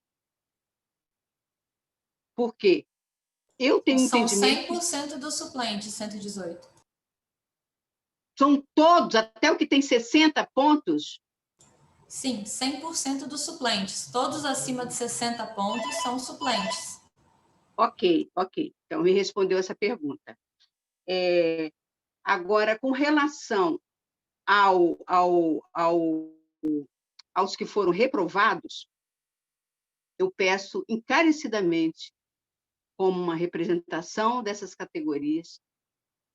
Porque eu tenho entendimento... São 100% dos suplentes, 118. São todos, até o que tem 60 pontos? Sim, 100% dos suplentes. Todos acima de 60 pontos são suplentes. Ok. Então, me respondeu essa pergunta. Agora, com relação aos que foram reprovados, eu peço encarecidamente, como uma representação dessas categorias,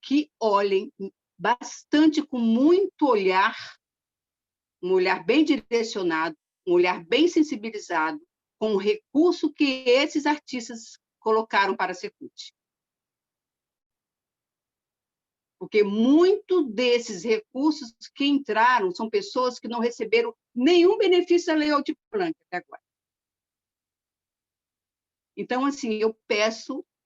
que olhem bastante, com muito olhar, um olhar bem direcionado, um olhar bem sensibilizado, com o recurso que esses artistas colocaram para a Secult. Porque muito desses recursos que entraram são pessoas que não receberam nenhum benefício da Lei Aldir Blanc até agora. Então, assim, eu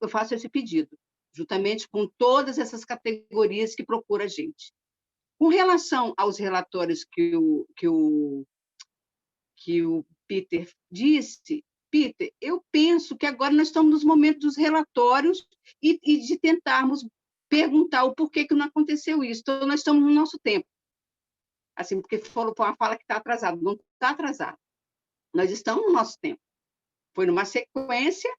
faço esse pedido, juntamente com todas essas categorias que procuram a gente. Com relação aos relatórios que o Peter disse, Peter, eu penso que agora nós estamos nos momentos dos relatórios e de tentarmos perguntar o porquê que não aconteceu isso. Então, nós estamos no nosso tempo. Assim, porque falou uma fala que está atrasado. Não está atrasado. Nós estamos no nosso tempo. Foi numa sequência,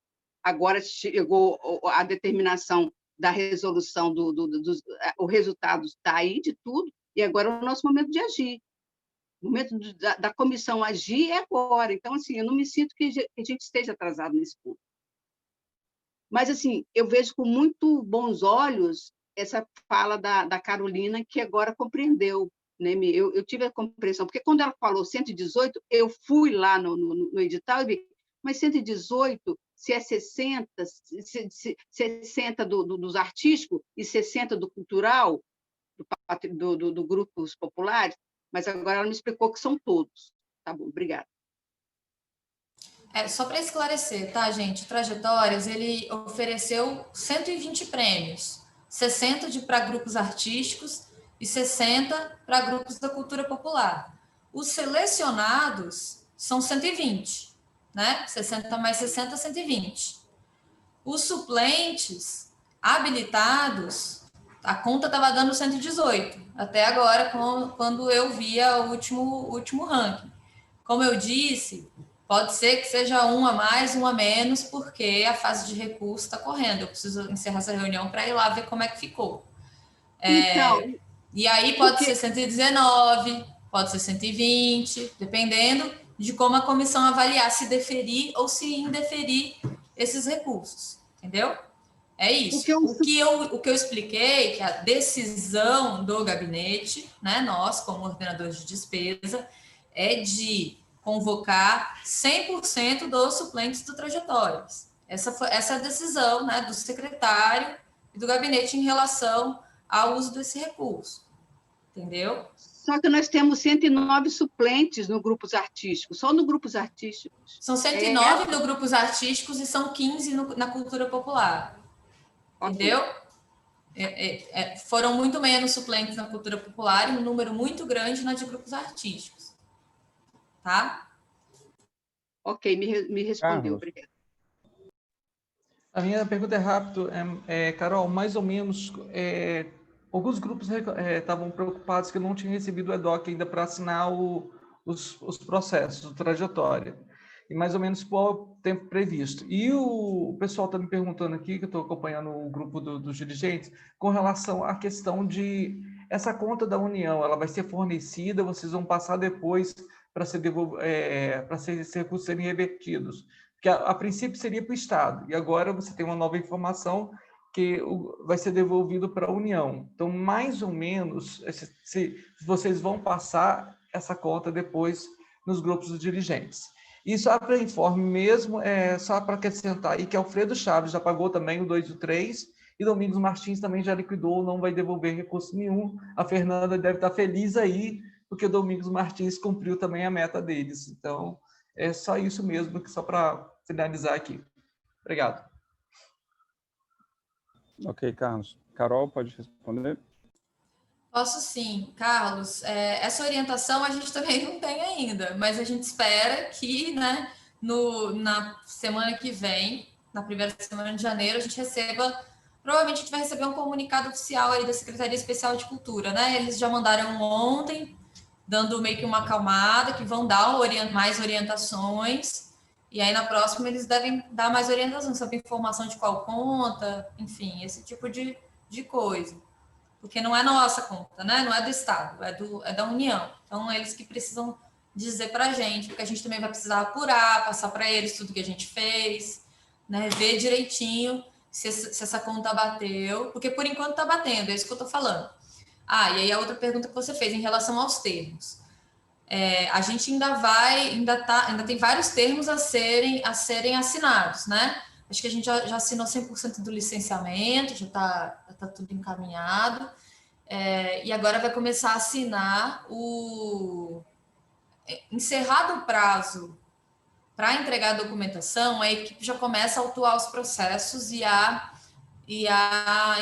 agora chegou a determinação da resolução, o resultado está aí de tudo, e agora é o nosso momento de agir. O momento da comissão agir é agora. Então, assim, eu não me sinto que a gente esteja atrasado nesse ponto. Mas, assim, eu vejo com muito bons olhos essa fala da Carolina, que agora compreendeu, né? Eu tive a compreensão, porque quando ela falou 118, eu fui lá no edital e vi, mas 118, se é 60, 60 dos artísticos e 60 do cultural, do grupos populares, mas agora ela me explicou que são todos. Tá bom, obrigada. Só para esclarecer, tá, gente? Trajetórias, ele ofereceu 120 prêmios, 60 para grupos artísticos e 60 para grupos da cultura popular. Os selecionados são 120, né? 60 mais 60, 120. Os suplentes habilitados, a conta estava dando 118, até agora, quando eu via o último ranking. Como eu disse, pode ser que seja um a mais, um a menos, porque a fase de recurso está correndo. Eu preciso encerrar essa reunião para ir lá ver como é que ficou. E aí pode ser 119, pode ser 120, dependendo de como a comissão avaliar se deferir ou se indeferir esses recursos, entendeu? É isso. O que eu expliquei, que a decisão do gabinete, né, nós, como ordenadores de despesa, é de convocar 100% dos suplentes do Trajetórias. Essa é a decisão, né, do secretário e do gabinete em relação ao uso desse recurso. Entendeu? Só que nós temos 109 suplentes no grupos artísticos, só no grupos artísticos. São 109 no grupos artísticos e são 15 na cultura popular. Entendeu? Foram muito menos suplentes na cultura popular e um número muito grande na de grupos artísticos. tá? Ok, me respondeu, Carlos. obrigada. A minha pergunta é rápido, Carol, mais ou menos, alguns grupos estavam preocupados que não tinham recebido o EDOC ainda para assinar os processos, a trajetória, e mais ou menos qual o tempo previsto. E o pessoal está me perguntando aqui, que eu estou acompanhando o grupo dos dirigentes, com relação à questão de essa conta da União, ela vai ser fornecida, vocês vão passar depois para esses recursos serem revertidos. Que a princípio seria para o Estado, e agora você tem uma nova informação que vai ser devolvido para a União. Então, mais ou menos, se vocês vão passar essa conta depois nos grupos dos dirigentes. E só para informe mesmo, só para acrescentar aí que Alfredo Chaves já pagou também o 2 e o 3, e Domingos Martins também já liquidou, não vai devolver recurso nenhum. A Fernanda deve estar feliz aí, porque o Domingos Martins cumpriu também a meta deles. Então, é só isso mesmo, só para finalizar aqui. Obrigado. Ok, Carlos. Carol, pode responder? Posso sim, Carlos. Essa orientação a gente também não tem ainda, mas a gente espera que, né, na semana que vem, na primeira semana de janeiro, a gente receba. Provavelmente a gente vai receber um comunicado oficial aí da Secretaria Especial de Cultura, né? Eles já mandaram ontem, dando meio que uma acalmada, que vão dar mais orientações, e aí na próxima eles devem dar mais orientações sobre informação de qual conta, enfim, esse tipo de coisa. Porque não é nossa conta, né? Não é do Estado, é da União. Então, eles que precisam dizer para a gente, porque a gente também vai precisar apurar, passar para eles tudo que a gente fez, né? Ver direitinho se essa conta bateu, porque por enquanto está batendo, é isso que eu estou falando. E aí a outra pergunta que você fez em relação aos termos. A gente ainda tem vários termos a serem assinados, né? Acho que a gente já assinou 100% do licenciamento, já tá tudo encaminhado, e agora vai começar a assinar encerrado o prazo para entregar a documentação, a equipe já começa a autuar os processos e a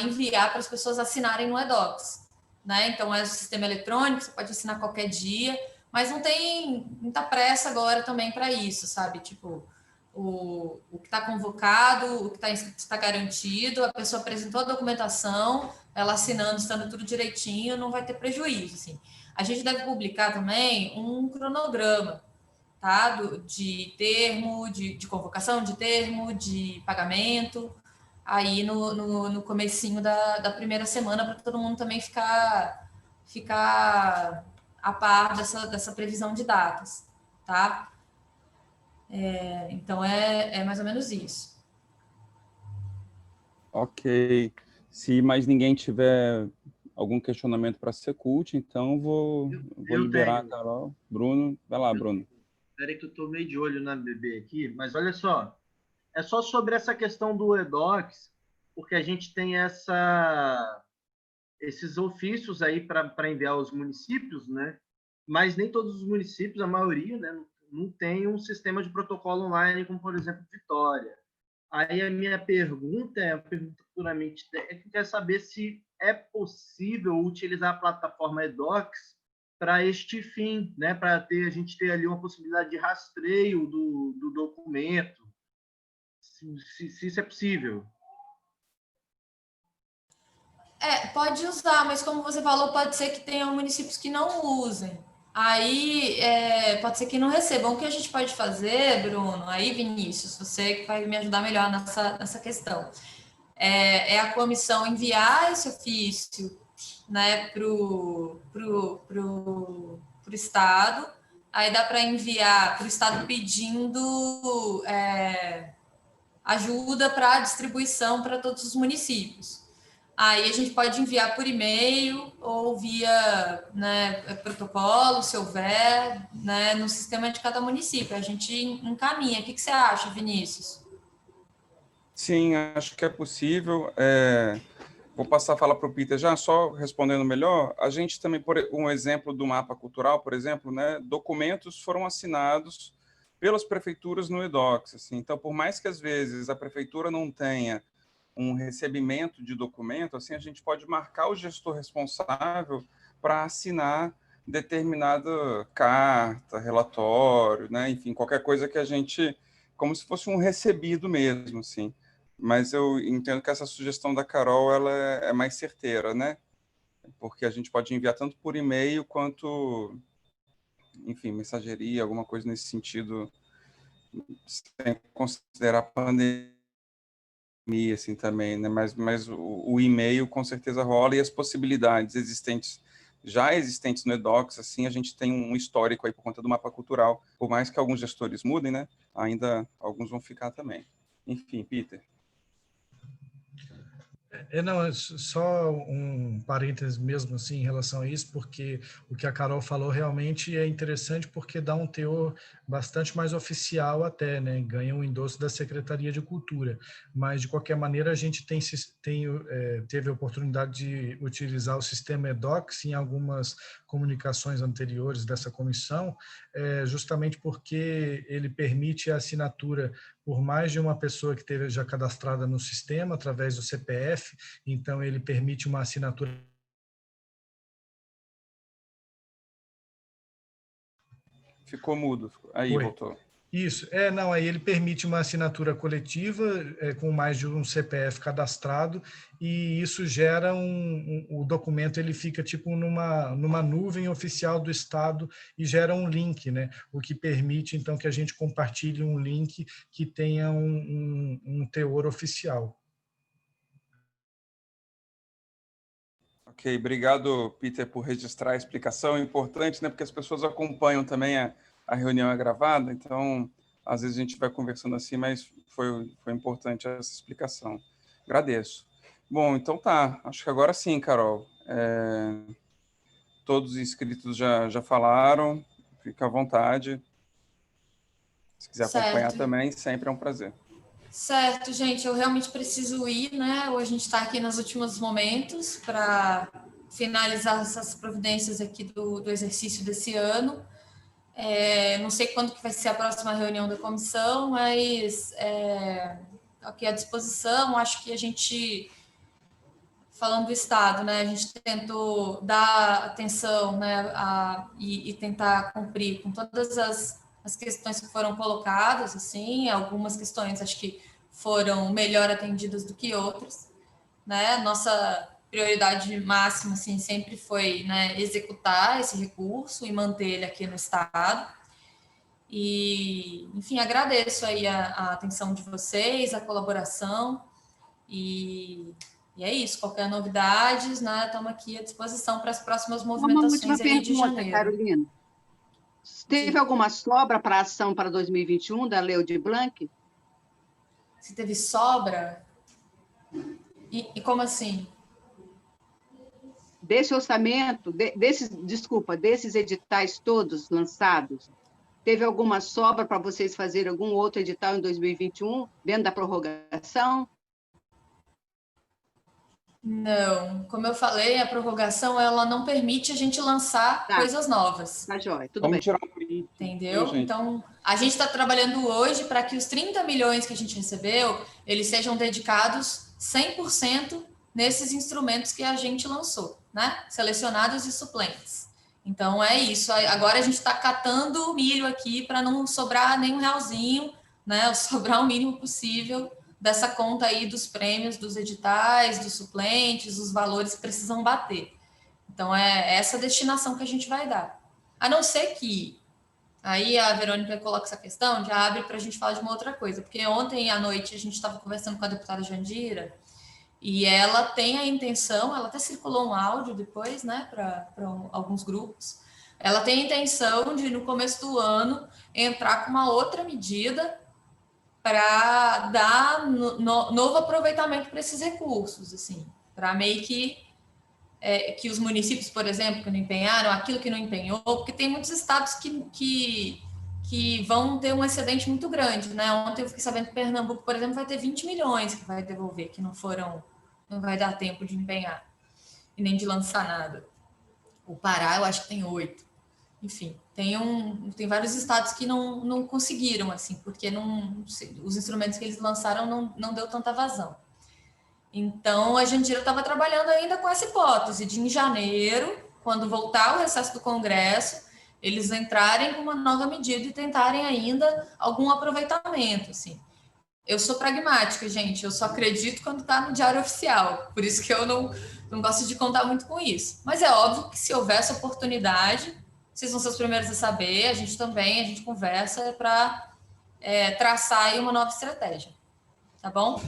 enviar para as pessoas assinarem no eDocs, né? Então, é o sistema eletrônico, você pode assinar qualquer dia, mas não tem muita pressa agora também para isso, sabe? Tipo, o que está convocado, o que está garantido, a pessoa apresentou a documentação, ela assinando, estando tudo direitinho, não vai ter prejuízo, assim. A gente deve publicar também um cronograma, tá? De termo, de convocação de termo, de pagamento, aí no comecinho da primeira semana, para todo mundo também ficar a par dessa previsão de datas, tá? Então, é mais ou menos isso. Ok. Se mais ninguém tiver algum questionamento para a Secult, então vou liberar a Carol. Bruno, vai lá, Bruno. Espera aí que eu estou meio de olho na BB aqui, mas olha só, é só sobre essa questão do eDocs, porque a gente tem esses ofícios aí para enviar aos municípios, né? Mas nem todos os municípios, a maioria, né, não tem um sistema de protocolo online, como, por exemplo, Vitória. Aí a minha pergunta puramente técnica, quer saber se é possível utilizar a plataforma eDocs para este fim, né? Para a gente ter ali uma possibilidade de rastreio do documento, se isso é possível. Pode usar, mas como você falou, pode ser que tenham municípios que não usem. Aí pode ser que não recebam. O que a gente pode fazer, Bruno, aí Vinícius, você que vai me ajudar melhor nessa questão, é a comissão enviar esse ofício, né, pro Estado. Aí dá para enviar para o Estado pedindo ajuda para distribuição para todos os municípios. Aí a gente pode enviar por e-mail ou via, né, protocolo, se houver, né, no sistema de cada município. A gente encaminha. O que você acha, Vinícius? Sim, acho que é possível. Vou passar a falar para o Peter já, só respondendo melhor. A gente também, por um exemplo do mapa cultural, por exemplo, né, documentos foram assinados pelas prefeituras no eDocs. Assim. Então, por mais que às vezes a prefeitura não tenha um recebimento de documento, assim, a gente pode marcar o gestor responsável para assinar determinada carta, relatório, né? Enfim, qualquer coisa que a gente, como se fosse um recebido mesmo, assim. Mas eu entendo que essa sugestão da Carol, ela é mais certeira, né? Porque a gente pode enviar tanto por e-mail quanto, enfim, mensageria, alguma coisa nesse sentido, sem considerar a pandemia, assim, também, né? Mas o e-mail com certeza rola, e as possibilidades já existentes no Edocs, assim, a gente tem um histórico aí por conta do mapa cultural. Por mais que alguns gestores mudem, né? Ainda alguns vão ficar também. Enfim, Peter. Não, só um parênteses mesmo assim em relação a isso, porque o que a Carol falou realmente é interessante, porque dá um teor bastante mais oficial até, né? Ganha um endosso da Secretaria de Cultura. Mas, de qualquer maneira, a gente teve a oportunidade de utilizar o sistema Edocs em algumas comunicações anteriores dessa comissão, justamente porque ele permite a assinatura por mais de uma pessoa que esteja já cadastrada no sistema, através do CPF, então ele permite uma assinatura. Ficou mudo. Aí, Oi. voltou. Isso, não, aí ele permite uma assinatura coletiva com mais de um CPF cadastrado, e isso gera o documento, ele fica tipo numa nuvem oficial do Estado e gera um link, né? O que permite, então, que a gente compartilhe um link que tenha um teor oficial. Ok, obrigado, Peter, por registrar a explicação. É importante, né? Porque as pessoas acompanham também a reunião é gravada, então às vezes a gente vai conversando assim, mas foi importante essa explicação. Agradeço. Bom, então tá. Acho que agora sim, Carol. Todos os inscritos já falaram. Fica à vontade. Se quiser acompanhar também, sempre é um prazer. Certo, gente, eu realmente preciso ir, né? Hoje a gente está aqui nos últimos momentos para finalizar essas providências aqui do exercício desse ano. Não sei quando que vai ser a próxima reunião da comissão, mas aqui à disposição. Acho que a gente, falando do Estado, né, a gente tentou dar atenção, né, e tentar cumprir com todas as questões que foram colocadas, assim, algumas questões acho que foram melhor atendidas do que outras, né? Nossa prioridade máxima, assim, sempre foi, né, executar esse recurso e manter ele aqui no Estado. E, enfim, agradeço aí a atenção de vocês, a colaboração, e é isso. Qualquer novidades, né, estamos aqui à disposição para as próximas movimentações aí de janeiro. Carolina. Teve alguma sobra para a ação para 2021 da Lei Aldir Blanc? Se teve sobra? E como assim? Desse orçamento, desses editais todos lançados, teve alguma sobra para vocês fazerem algum outro edital em 2021, dentro da prorrogação? Não, como eu falei, a prorrogação ela não permite a gente lançar coisas novas. Tá joia, tudo Vamos bem. tirar um print. Entendeu? Então, a gente está trabalhando hoje para que os 30 milhões que a gente recebeu, eles sejam dedicados 100% nesses instrumentos que a gente lançou, né? Selecionados e suplentes. Então, é isso. Agora a gente está catando milho aqui para não sobrar nem um realzinho, né? Sobrar o mínimo possível dessa conta aí dos prêmios, dos editais, dos suplentes, os valores que precisam bater. Então, é essa destinação que a gente vai dar. A não ser que aí a Verônica coloca essa questão, já abre para a gente falar de uma outra coisa, porque ontem à noite a gente estava conversando com a deputada Jandira e ela tem a intenção, ela até circulou um áudio depois, né, para alguns grupos, ela tem a intenção de, no começo do ano, entrar com uma outra medida para dar novo aproveitamento para esses recursos, assim, para meio que os municípios, por exemplo, que não empenharam, aquilo que não empenhou, porque tem muitos estados que vão ter um excedente muito grande, né? Ontem eu fiquei sabendo que Pernambuco, por exemplo, vai ter 20 milhões que vai devolver, que não vai dar tempo de empenhar e nem de lançar nada. O Pará, eu acho que tem 8. Enfim, tem vários estados que não conseguiram, assim, porque os instrumentos que eles lançaram não deu tanta vazão. Então, a Jandira estava trabalhando ainda com essa hipótese de, em janeiro, quando voltar o recesso do Congresso, eles entrarem com uma nova medida e tentarem ainda algum aproveitamento, assim. Eu sou pragmática, gente, eu só acredito quando está no Diário Oficial, por isso que eu não gosto de contar muito com isso. Mas é óbvio que se houver essa oportunidade, vocês vão ser os primeiros a saber, a gente conversa para traçar aí uma nova estratégia, tá bom?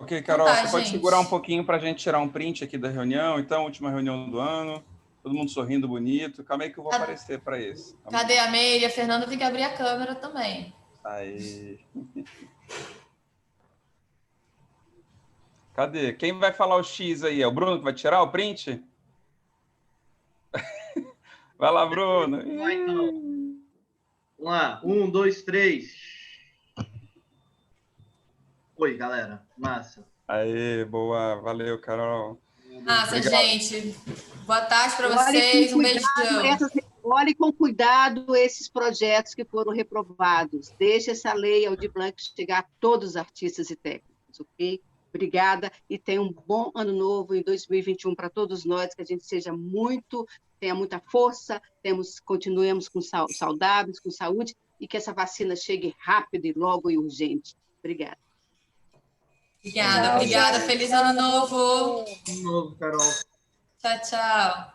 Ok, Carol, então tá, você pode gente. segurar um pouquinho para a gente tirar um print aqui da reunião, então, última reunião do ano, todo mundo sorrindo bonito. Calma aí que eu vou aparecer para esse. Cadê a Meire? A Fernanda tem que abrir a câmera também. Aí. Cadê? Quem vai falar o X aí? É o Bruno que vai tirar o print? Vai lá, Bruno. Vamos lá, então. Vamos lá. 1, 2, 3. Oi, galera. Massa. Aê, boa. Valeu, Carol. Massa, Obrigado. gente. Boa tarde para vocês. Um beijão. Olhe com cuidado esses projetos que foram reprovados. Deixe essa lei Aldir Blanc chegar a todos os artistas e técnicos, ok? Obrigada e tenha um bom ano novo em 2021 para todos nós, que a gente tenha muita força, continuemos saudáveis, com saúde e que essa vacina chegue rápido e logo e urgente. Obrigada. Obrigada. Feliz ano novo. Ano novo, Carol. Tchau, tchau.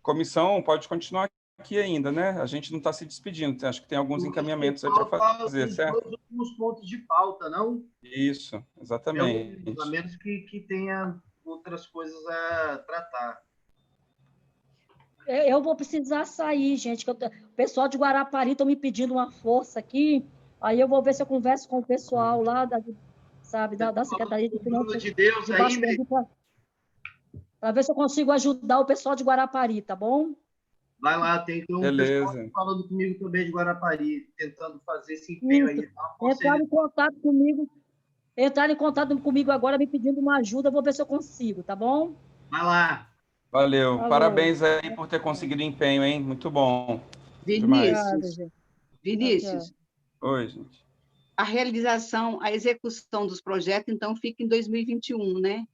Comissão, pode continuar aqui ainda, né? A gente não está se despedindo. Acho que tem alguns encaminhamentos aí para fazer, certo? Os últimos pontos de pauta, não? Isso, exatamente. A menos que tenha outras coisas a tratar. Eu vou precisar sair, gente. O pessoal de Guarapari estão me pedindo uma força aqui. Aí eu vou ver se eu converso com o pessoal lá da Secretaria de Finanças. De Deus aí, para ver se eu consigo ajudar o pessoal de Guarapari, tá bom? Vai lá, tem um Beleza. pessoal falando comigo também de Guarapari, tentando fazer esse empenho aí. Entraram em contato comigo agora, me pedindo uma ajuda, vou ver se eu consigo, tá bom? Vai lá. Valeu. Parabéns aí por ter conseguido empenho, hein? Muito bom. Vinícius. Oi, gente. A execução dos projetos, então, fica em 2021, né?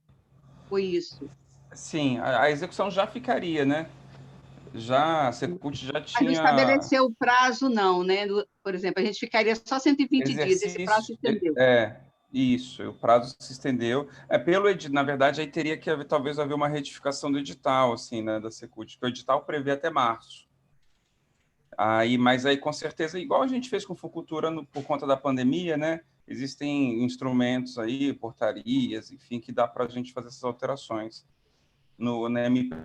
Foi isso. Sim, a execução já ficaria, né? A Secult já tinha... A gente estabeleceu o prazo, não, né? Por exemplo, a gente ficaria só 120 dias, esse prazo se estendeu. Isso, o prazo se estendeu. Na verdade, aí teria que talvez haver uma retificação do edital, assim, né, da Secult, porque o edital prevê até março. Mas aí, com certeza, igual a gente fez com Fucultura por conta da pandemia, né? Existem instrumentos aí, portarias, enfim, que dá para a gente fazer essas alterações. Na MP,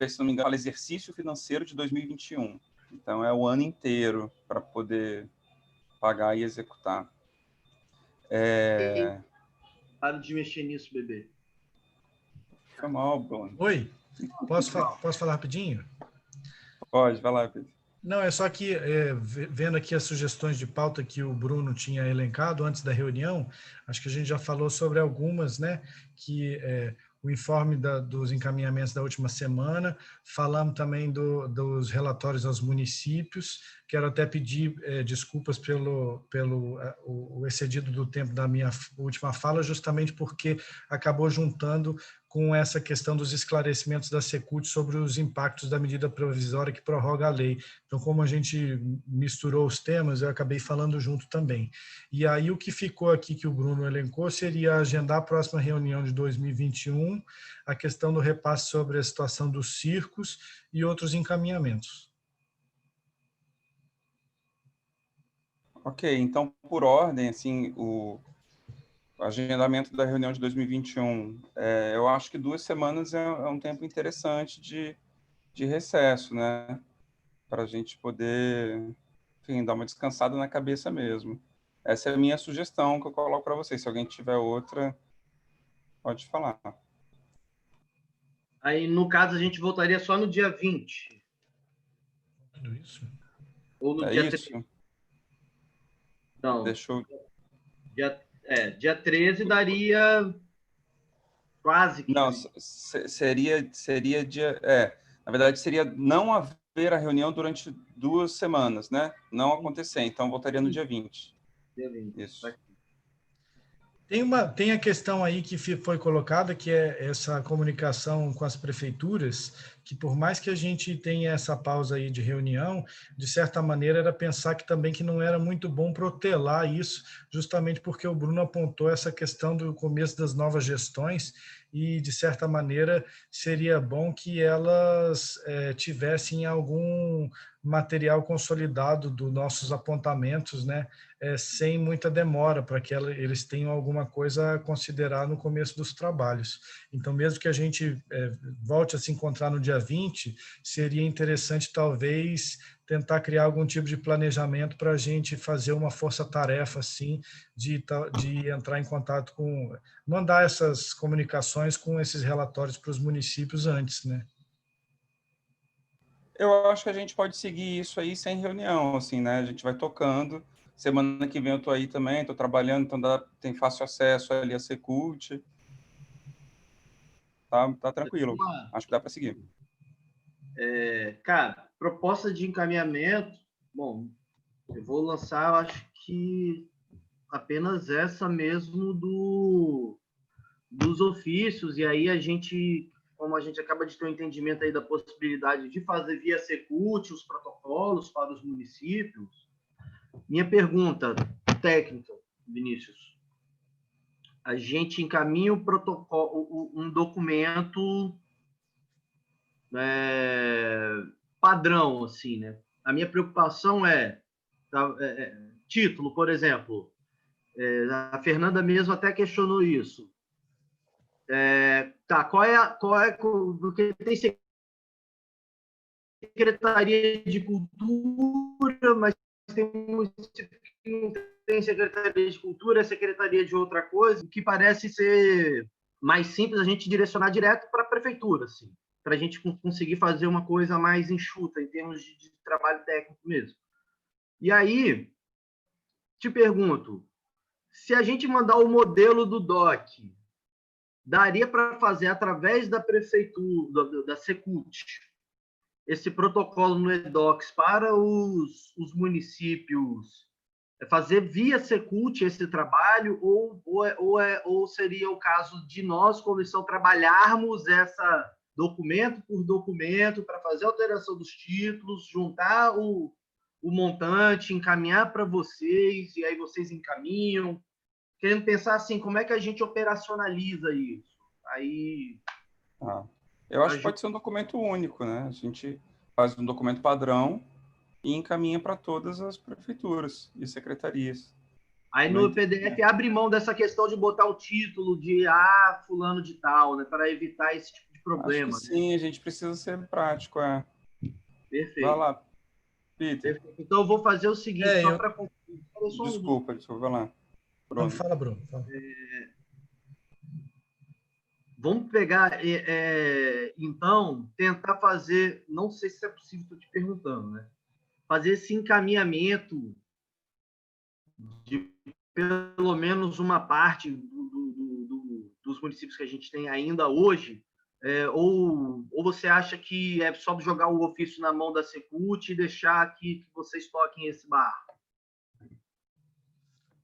se não me engano, fala exercício financeiro de 2021. Então, é o ano inteiro para poder pagar e executar. Para de mexer nisso, bebê. Foi mal, Bruno. Oi, posso falar rapidinho? Pode, vai lá, Pedro. Não, é só que, vendo aqui as sugestões de pauta que o Bruno tinha elencado antes da reunião, acho que a gente já falou sobre algumas, né, que o informe dos encaminhamentos da última semana, falamos também dos relatórios aos municípios, quero até pedir desculpas pelo excedido do tempo da minha última fala, justamente porque acabou juntando com essa questão dos esclarecimentos da Secult sobre os impactos da medida provisória que prorroga a lei. Então, como a gente misturou os temas, eu acabei falando junto também. E aí, o que ficou aqui que o Bruno elencou seria agendar a próxima reunião de 2021, a questão do repasse sobre a situação dos circos e outros encaminhamentos. Ok, então, por ordem, assim, o agendamento da reunião de 2021, eu acho que 2 semanas é um tempo interessante de recesso, né? Para a gente poder, enfim, dar uma descansada na cabeça mesmo. Essa é a minha sugestão que eu coloco para vocês. Se alguém tiver outra, pode falar. Aí, no caso, a gente voltaria só no dia 20. Tudo isso? Ou no dia 13. Não. Deixa eu... Dia 13 daria quase que... Não, seria dia... na verdade, seria não haver a reunião durante 2 semanas, né? Não acontecer. Então, voltaria no dia 20. Dia 20. Isso. Tem a questão aí que foi colocada, que é essa comunicação com as prefeituras, que por mais que a gente tenha essa pausa aí de reunião, de certa maneira era pensar que também que não era muito bom protelar isso, justamente porque o Bruno apontou essa questão do começo das novas gestões e, de certa maneira, seria bom que elas tivessem algum material consolidado dos nossos apontamentos, né? Sem muita demora, para que eles tenham alguma coisa a considerar no começo dos trabalhos. Então, mesmo que a gente volte a se encontrar no dia 20, seria interessante, talvez, tentar criar algum tipo de planejamento para a gente fazer uma força-tarefa, assim, de entrar em contato com... mandar essas comunicações com esses relatórios para os municípios antes, né? Eu acho que a gente pode seguir isso aí sem reunião, assim, né? A gente vai tocando. Semana que vem eu estou aí também, estou trabalhando, então tem fácil acesso ali a Secult. Tá tranquilo. Acho que dá para seguir. Cara, proposta de encaminhamento, bom, eu vou lançar, eu acho que apenas essa mesmo dos ofícios, e aí a gente, como a gente acaba de ter um entendimento aí da possibilidade de fazer via Secult os protocolos para os municípios. Minha pergunta técnica, Vinícius, a gente encaminha o protocolo, um documento padrão, assim, né? A minha preocupação título, por exemplo, a Fernanda mesmo até questionou isso. Porque tem Secretaria de Cultura, mas tem município que não tem Secretaria de Cultura, Secretaria de outra coisa, que parece ser mais simples a gente direcionar direto para a prefeitura, assim, para a gente conseguir fazer uma coisa mais enxuta em termos de trabalho técnico mesmo. E aí, te pergunto, se a gente mandar o modelo do DOC, daria para fazer através da prefeitura, da Secult, esse protocolo no eDocs para os municípios, fazer via Secult esse trabalho, ou seria o caso de nós, comissão, trabalharmos essa documento por documento para fazer a alteração dos títulos, juntar o montante, encaminhar para vocês, e aí vocês encaminham, querendo pensar assim, como é que a gente operacionaliza isso? Aí... Eu acho que pode ser um documento único, né? A gente faz um documento padrão e encaminha para todas as prefeituras e secretarias. Aí no PDF abre mão dessa questão de botar o título de fulano de tal, né? Para evitar esse tipo de problema. Acho que sim, a gente precisa ser prático. Perfeito. Vai lá, Peter. Perfeito. Então eu vou fazer o seguinte, só para concluir. Desculpa, vai lá. Bruno. Não, fala, Bruno. Vamos pegar, então, tentar fazer, não sei se é possível, estou te perguntando, né? Fazer esse encaminhamento de pelo menos uma parte dos municípios que a gente tem ainda hoje, ou você acha que é só jogar o ofício na mão da Secult e deixar que vocês toquem esse barco?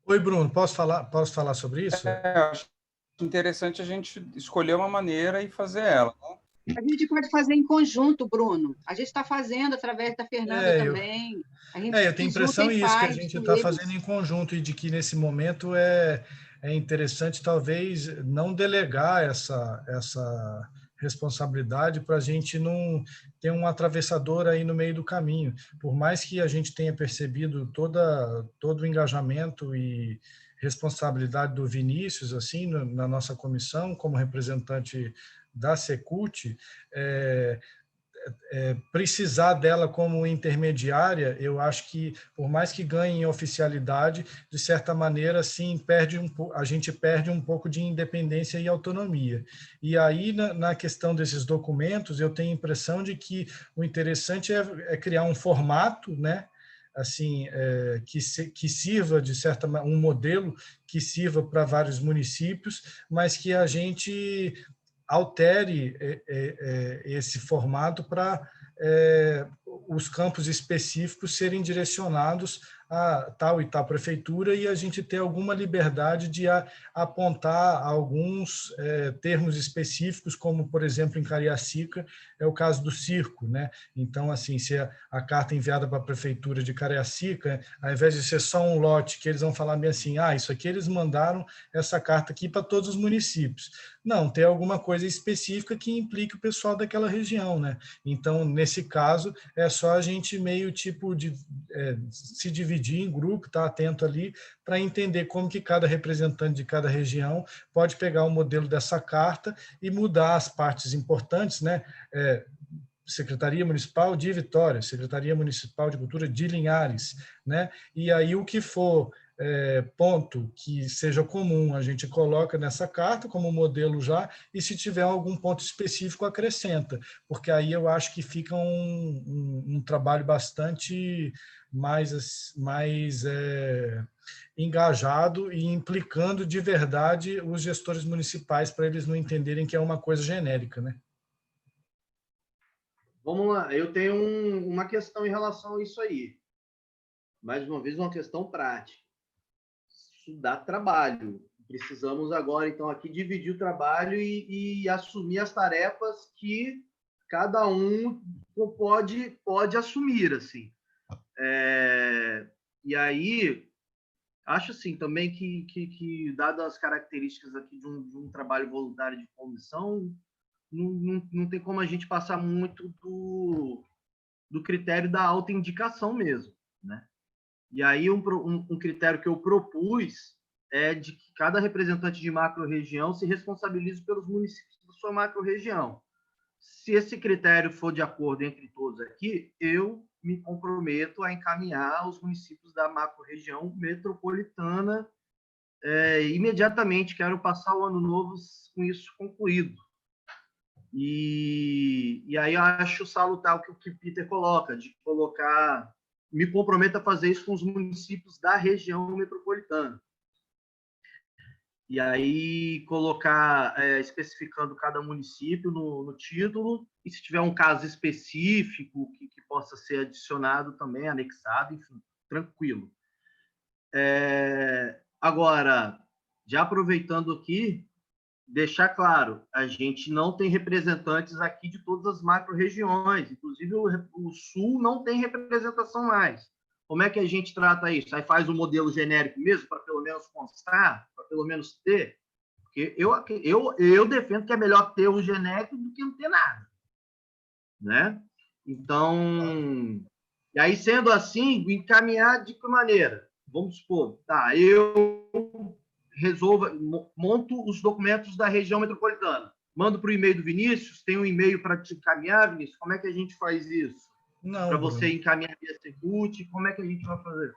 Oi, Bruno, posso falar sobre isso? Acho interessante a gente escolher uma maneira e fazer ela, né? A gente pode fazer em conjunto, Bruno. A gente está fazendo através da Fernanda também. Eu tenho a impressão isso, que a gente está fazendo em conjunto e de que, nesse momento, é interessante, talvez, não delegar essa responsabilidade para a gente não ter um atravessador aí no meio do caminho. Por mais que a gente tenha percebido todo o engajamento e responsabilidade do Vinícius, assim, na nossa comissão, como representante da Secult, precisar dela como intermediária, eu acho que, por mais que ganhe em oficialidade, de certa maneira, sim, a gente perde um pouco de independência e autonomia. E aí, na questão desses documentos, eu tenho a impressão de que o interessante é criar um formato, né, assim, que sirva, de certa maneira, um modelo que sirva para vários municípios, mas que a gente altere esse formato para os campos específicos serem direcionados a tal e tal prefeitura e a gente ter alguma liberdade de apontar alguns termos específicos, como, por exemplo, em Cariacica, é o caso do circo, né? Então, assim, se a carta enviada para a prefeitura de Cariacica, ao invés de ser só um lote, que eles vão falar bem assim, isso aqui eles mandaram essa carta aqui para todos os municípios. Não, tem alguma coisa específica que implique o pessoal daquela região, né? Então, nesse caso, é só a gente meio tipo de se dividir em grupo, estar atento ali, para entender como que cada representante de cada região pode pegar o modelo dessa carta e mudar as partes importantes, né? Secretaria Municipal de Vitória, Secretaria Municipal de Cultura de Linhares, né? E aí o que for ponto que seja comum, a gente coloca nessa carta como modelo já, e se tiver algum ponto específico, acrescenta, porque aí eu acho que fica um trabalho bastante mais engajado e implicando de verdade os gestores municipais, para eles não entenderem que é uma coisa genérica, né? Vamos lá, eu tenho uma questão em relação a isso aí. Mais uma vez, uma questão prática. Isso dá trabalho. Precisamos agora, então, aqui dividir o trabalho e assumir as tarefas que cada um pode assumir, assim. E aí, acho assim também que dadas as características aqui de um trabalho voluntário de comissão, não tem como a gente passar muito do critério da autoindicação mesmo, né? E aí um critério que eu propus é de que cada representante de macro-região se responsabilize pelos municípios da sua macro-região. Se esse critério for de acordo entre todos aqui, eu me comprometo a encaminhar os municípios da macro-região metropolitana imediatamente. Quero passar o ano novo com isso concluído. E aí eu acho salutar o que o Peter coloca, de colocar, me comprometo a fazer isso com os municípios da região metropolitana. E aí colocar, especificando cada município no título, e se tiver um caso específico que possa ser adicionado também, anexado, enfim, tranquilo. Agora, já aproveitando aqui, deixar claro, a gente não tem representantes aqui de todas as macro-regiões, inclusive o Sul não tem representação mais. Como é que a gente trata isso? Aí faz um modelo genérico mesmo, para pelo menos constar, para pelo menos ter? Porque eu defendo que é melhor ter o genérico do que não ter nada, né? Então, e aí sendo assim, encaminhar de que maneira? Vamos supor, eu monto os documentos da região metropolitana, mando para o e-mail do Vinícius, tem um e-mail para te encaminhar, Vinícius, como é que a gente faz isso? Para você encaminhar via Secult, como é que a gente vai fazer?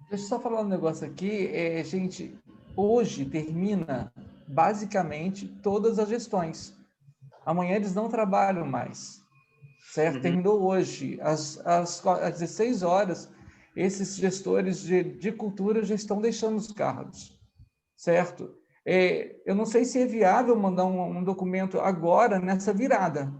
Deixa eu só falar um negócio aqui, gente, hoje termina basicamente todas as gestões. Amanhã eles não trabalham mais, certo? Uhum. Terminou hoje, às 16 horas, esses gestores de cultura já estão deixando os cargos, certo? Eu não sei se é viável mandar um documento agora, nessa virada,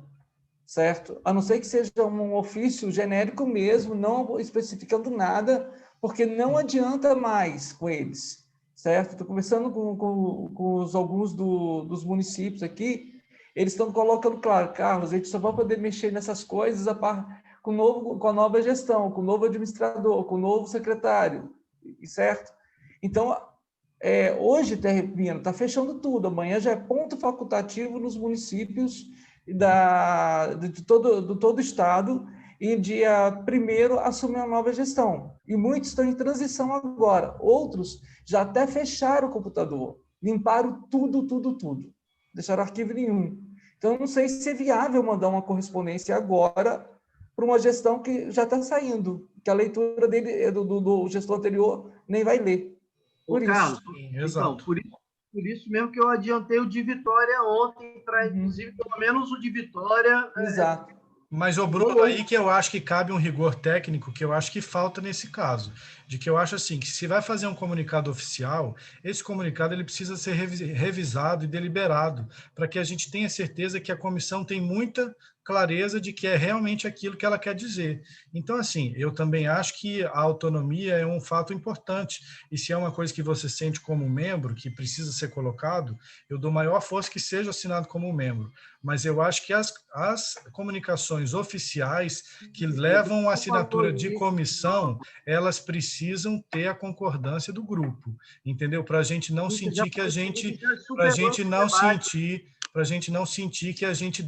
certo? A não ser que seja um ofício genérico mesmo, não especificando nada, porque não adianta mais com eles, certo? Estou conversando com alguns dos municípios aqui, eles estão colocando, claro, Carlos, a gente só vai poder mexer nessas coisas com a nova gestão, com o novo administrador, com o novo secretário, certo? Então, hoje está fechando tudo, amanhã já é ponto facultativo nos municípios de todo o estado, e dia 1º assumir uma nova gestão. E muitos estão em transição agora. Outros já até fecharam o computador, limparam tudo. Deixaram arquivo nenhum. Então, eu não sei se é viável mandar uma correspondência agora para uma gestão que já está saindo, que a leitura dele, do gestor anterior nem vai ler. Por isso. Carlos, então, por isso mesmo que eu adiantei o de Vitória ontem, para, inclusive, pelo menos o de Vitória... Exato. Mas, Bruno, aí que eu acho que cabe um rigor técnico que eu acho que falta nesse caso. De que eu acho assim, que se vai fazer um comunicado oficial, esse comunicado ele precisa ser revisado e deliberado, para que a gente tenha certeza que a comissão tem muita clareza de que é realmente aquilo que ela quer dizer. Então, assim, eu também acho que a autonomia é um fato importante, e se é uma coisa que você sente como membro, que precisa ser colocado, eu dou maior força que seja assinado como membro. Mas eu acho que as comunicações oficiais que levam a assinatura de comissão, elas precisam ter a concordância do grupo, entendeu? Para a gente não sentir que a gente... Para a gente não sentir... Para a gente não sentir que a gente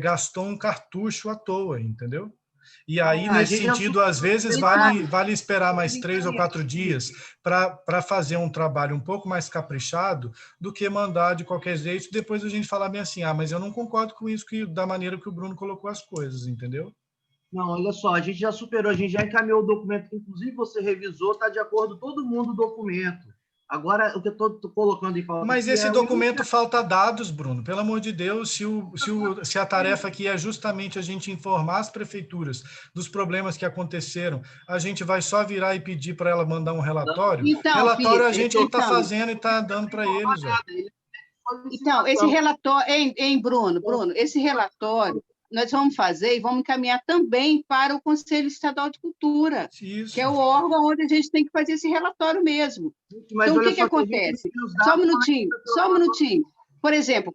gastou um cartucho à toa, entendeu? E aí, nesse sentido, às vezes, vale esperar mais 3 ou 4 dias para fazer um trabalho um pouco mais caprichado do que mandar de qualquer jeito, depois a gente falar bem assim, mas eu não concordo com isso, da maneira que o Bruno colocou as coisas, entendeu? Não, olha só, a gente já superou, a gente já encaminhou o documento, que inclusive você revisou, está de acordo todo mundo o documento. Agora, o que eu estou colocando em pauta... Mas esse documento falta dados, Bruno. Pelo amor de Deus, se a tarefa aqui é justamente a gente informar as prefeituras dos problemas que aconteceram, a gente vai só virar e pedir para ela mandar um relatório? Então, relatório a gente está fazendo e está dando para eles. Então, esse relatório... Bruno, esse relatório nós vamos fazer e vamos encaminhar também para o Conselho Estadual de Cultura, que é o órgão onde a gente tem que fazer esse relatório mesmo. Então, o que acontece? Só um minutinho. Por exemplo,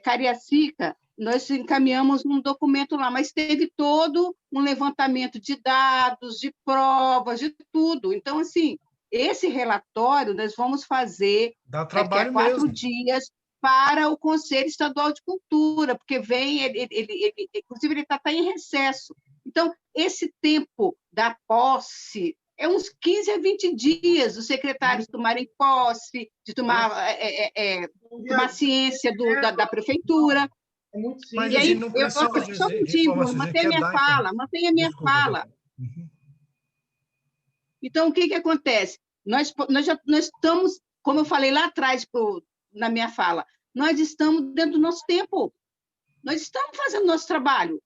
Cariacica, nós encaminhamos um documento lá, mas teve todo um levantamento de dados, de provas, de tudo. Então, assim, esse relatório nós vamos fazer daqui a 4 dias, para o Conselho Estadual de Cultura, porque inclusive ele está em recesso. Então, esse tempo da posse é uns 15 a 20 dias, os secretários tomarem posse, de tomar ciência da prefeitura. Mas e aí, não precisa só um minutinho, mantenha a minha fala. Então, o que acontece? Nós estamos, como eu falei lá atrás, na minha fala, nós estamos dentro do nosso tempo. Nós estamos fazendo o nosso trabalho.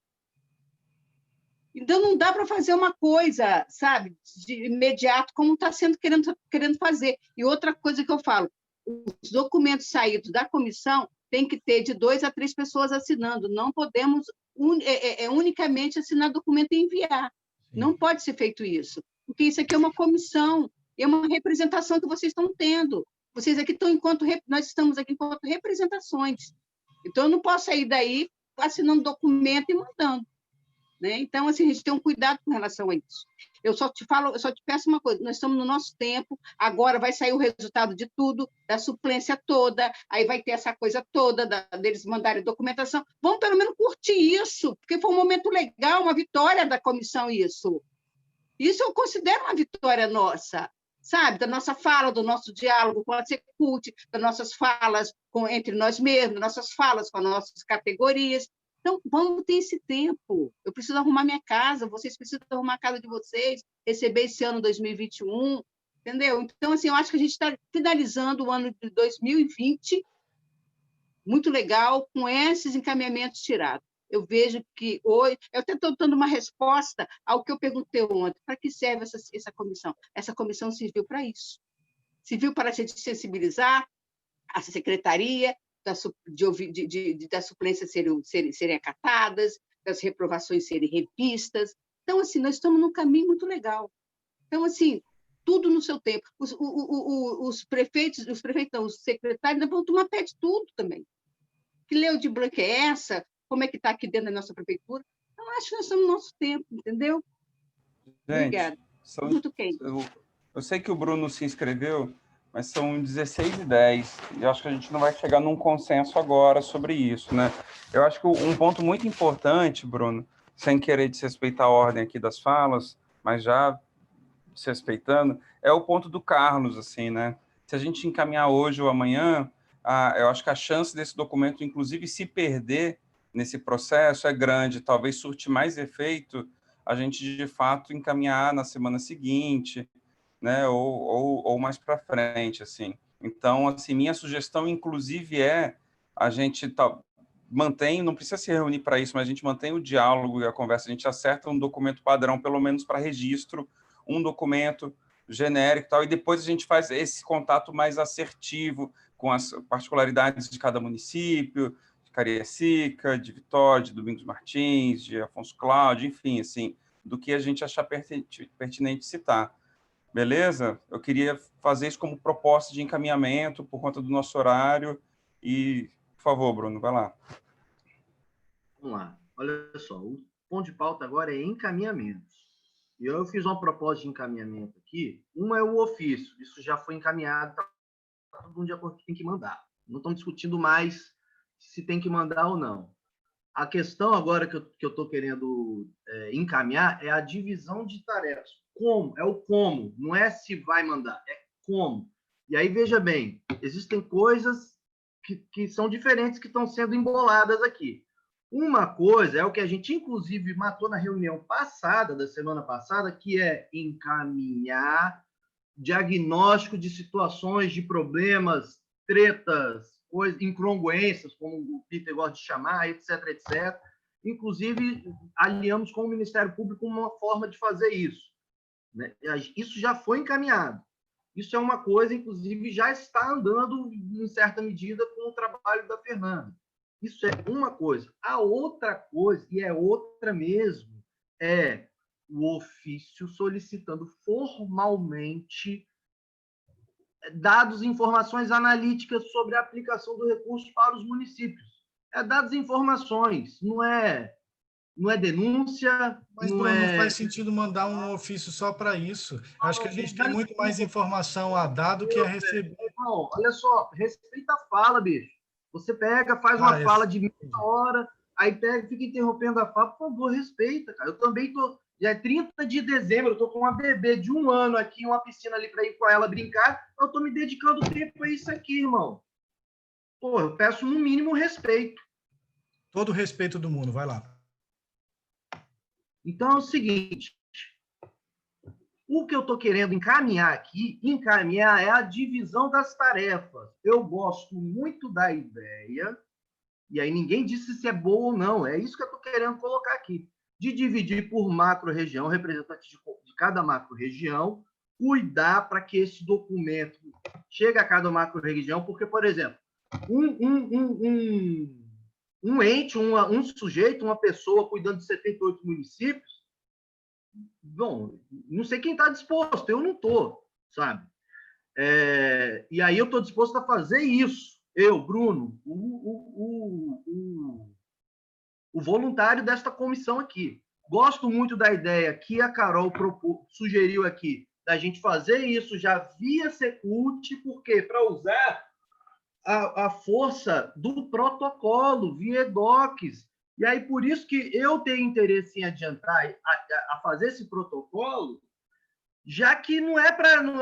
Então, não dá para fazer uma coisa, sabe, de imediato, como está sendo querendo fazer. E outra coisa que eu falo, os documentos saídos da comissão tem que ter de 2 a 3 pessoas assinando. Não podemos unicamente assinar documento e enviar. Não pode ser feito isso, porque isso aqui é uma comissão, é uma representação que vocês estão tendo. Vocês aqui estão nós estamos aqui enquanto representações. Então, eu não posso sair daí assinando documento e mandando. Né? Então, assim, a gente tem um cuidado com relação a isso. Eu só te peço uma coisa, nós estamos no nosso tempo, agora vai sair o resultado de tudo, da suplência toda, aí vai ter essa coisa toda deles mandarem documentação. Vamos, pelo menos, curtir isso, porque foi um momento legal, uma vitória da comissão, isso. Isso eu considero uma vitória nossa, sabe? Da nossa fala, do nosso diálogo com a Secult, das nossas falas entre nós mesmos, nossas falas com as nossas categorias. Então, vamos ter esse tempo. Eu preciso arrumar minha casa, vocês precisam arrumar a casa de vocês, receber esse ano 2021, entendeu? Então, assim, eu acho que a gente está finalizando o ano de 2020, muito legal, com esses encaminhamentos tirados. Eu vejo que hoje... Eu até estou dando uma resposta ao que eu perguntei ontem. Para que serve essa comissão? Essa comissão serviu para isso. Serviu para a gente sensibilizar a secretaria, das suplências serem acatadas, das reprovações serem revistas. Então, assim, nós estamos num caminho muito legal. Então, assim, tudo no seu tempo. Os prefeitos, os secretários vão tomar pé de tudo também. Que lei de branco é essa? Como é que está aqui dentro da nossa prefeitura? Eu acho que nós estamos no nosso tempo, entendeu? Gente, obrigada. Muito quente. Eu sei que o Bruno se inscreveu, mas são 16h10, e eu acho que a gente não vai chegar num consenso agora sobre isso, né? Eu acho que um ponto muito importante, Bruno, sem querer desrespeitar a ordem aqui das falas, mas já desrespeitando, é o ponto do Carlos, assim, né? Se a gente encaminhar hoje ou amanhã, eu acho que a chance desse documento, inclusive, se perder nesse processo é grande, talvez surte mais efeito a gente, de fato, encaminhar na semana seguinte, né, ou mais para frente, assim. Então, assim, minha sugestão, inclusive, a gente mantém, não precisa se reunir para isso, mas a gente mantém o diálogo e a conversa, a gente acerta um documento padrão, pelo menos para registro, um documento genérico e tal, e depois a gente faz esse contato mais assertivo com as particularidades de cada município, Cariacica, de Vitória, de Domingos Martins, de Afonso Cláudio, enfim, assim, do que a gente achar pertinente citar. Beleza? Eu queria fazer isso como proposta de encaminhamento por conta do nosso horário e, por favor, Bruno, vai lá. Vamos lá. Olha só, o ponto de pauta agora é encaminhamentos. E eu fiz uma proposta de encaminhamento aqui. Uma é o ofício. Isso já foi encaminhado, está todo mundo de acordo que tem que mandar. Não estamos discutindo mais se tem que mandar ou não. A questão agora que eu estou querendo encaminhar é a divisão de tarefas. Como? É o como. Não é se vai mandar, é como. E aí, veja bem, existem coisas que são diferentes que estão sendo emboladas aqui. Uma coisa é o que a gente, inclusive, matou na reunião passada, da semana passada, que é encaminhar diagnóstico de situações, de problemas, tretas, incongruências, como o Peter gosta de chamar, etc., etc. Inclusive, alinhamos com o Ministério Público uma forma de fazer isso. Né? Isso já foi encaminhado. Isso é uma coisa, inclusive, já está andando, em certa medida, com o trabalho da Fernanda. Isso é uma coisa. A outra coisa, e é outra mesmo, é o ofício solicitando formalmente dados e informações analíticas sobre a aplicação do recurso para os municípios. É dados e informações, não é denúncia. Mas não faz sentido mandar um ofício só para isso. Acho que a gente tem muito mais informação a dar do que a receber. Não, olha só, respeita a fala, bicho. Você pega, faz uma fala de meia hora, aí pega e fica interrompendo a fala. Por favor, respeita, cara. Eu também estou... Já é 30 de dezembro, eu estou com uma bebê de 1 ano aqui, uma piscina ali para ir com ela brincar. Eu estou me dedicando tempo a isso aqui, irmão. Pô, eu peço no mínimo respeito. Todo o respeito do mundo, vai lá. Então é o seguinte, o que eu estou querendo encaminhar é a divisão das tarefas. Eu gosto muito da ideia, e aí ninguém disse se é boa ou não, é isso que eu estou querendo colocar aqui, de dividir por macro-região, representantes de cada macro-região, cuidar para que esse documento chegue a cada macro-região, porque, por exemplo, um ente, um sujeito, uma pessoa cuidando de 78 municípios, bom, não sei quem está disposto, eu não estou, sabe? E aí eu estou disposto a fazer isso. Eu, Bruno, o voluntário desta comissão aqui. Gosto muito da ideia que a Carol sugeriu aqui, da gente fazer isso já via Secult, porque para usar a força do protocolo, via EDOCs. E aí, por isso que eu tenho interesse em adiantar a fazer esse protocolo, já que não é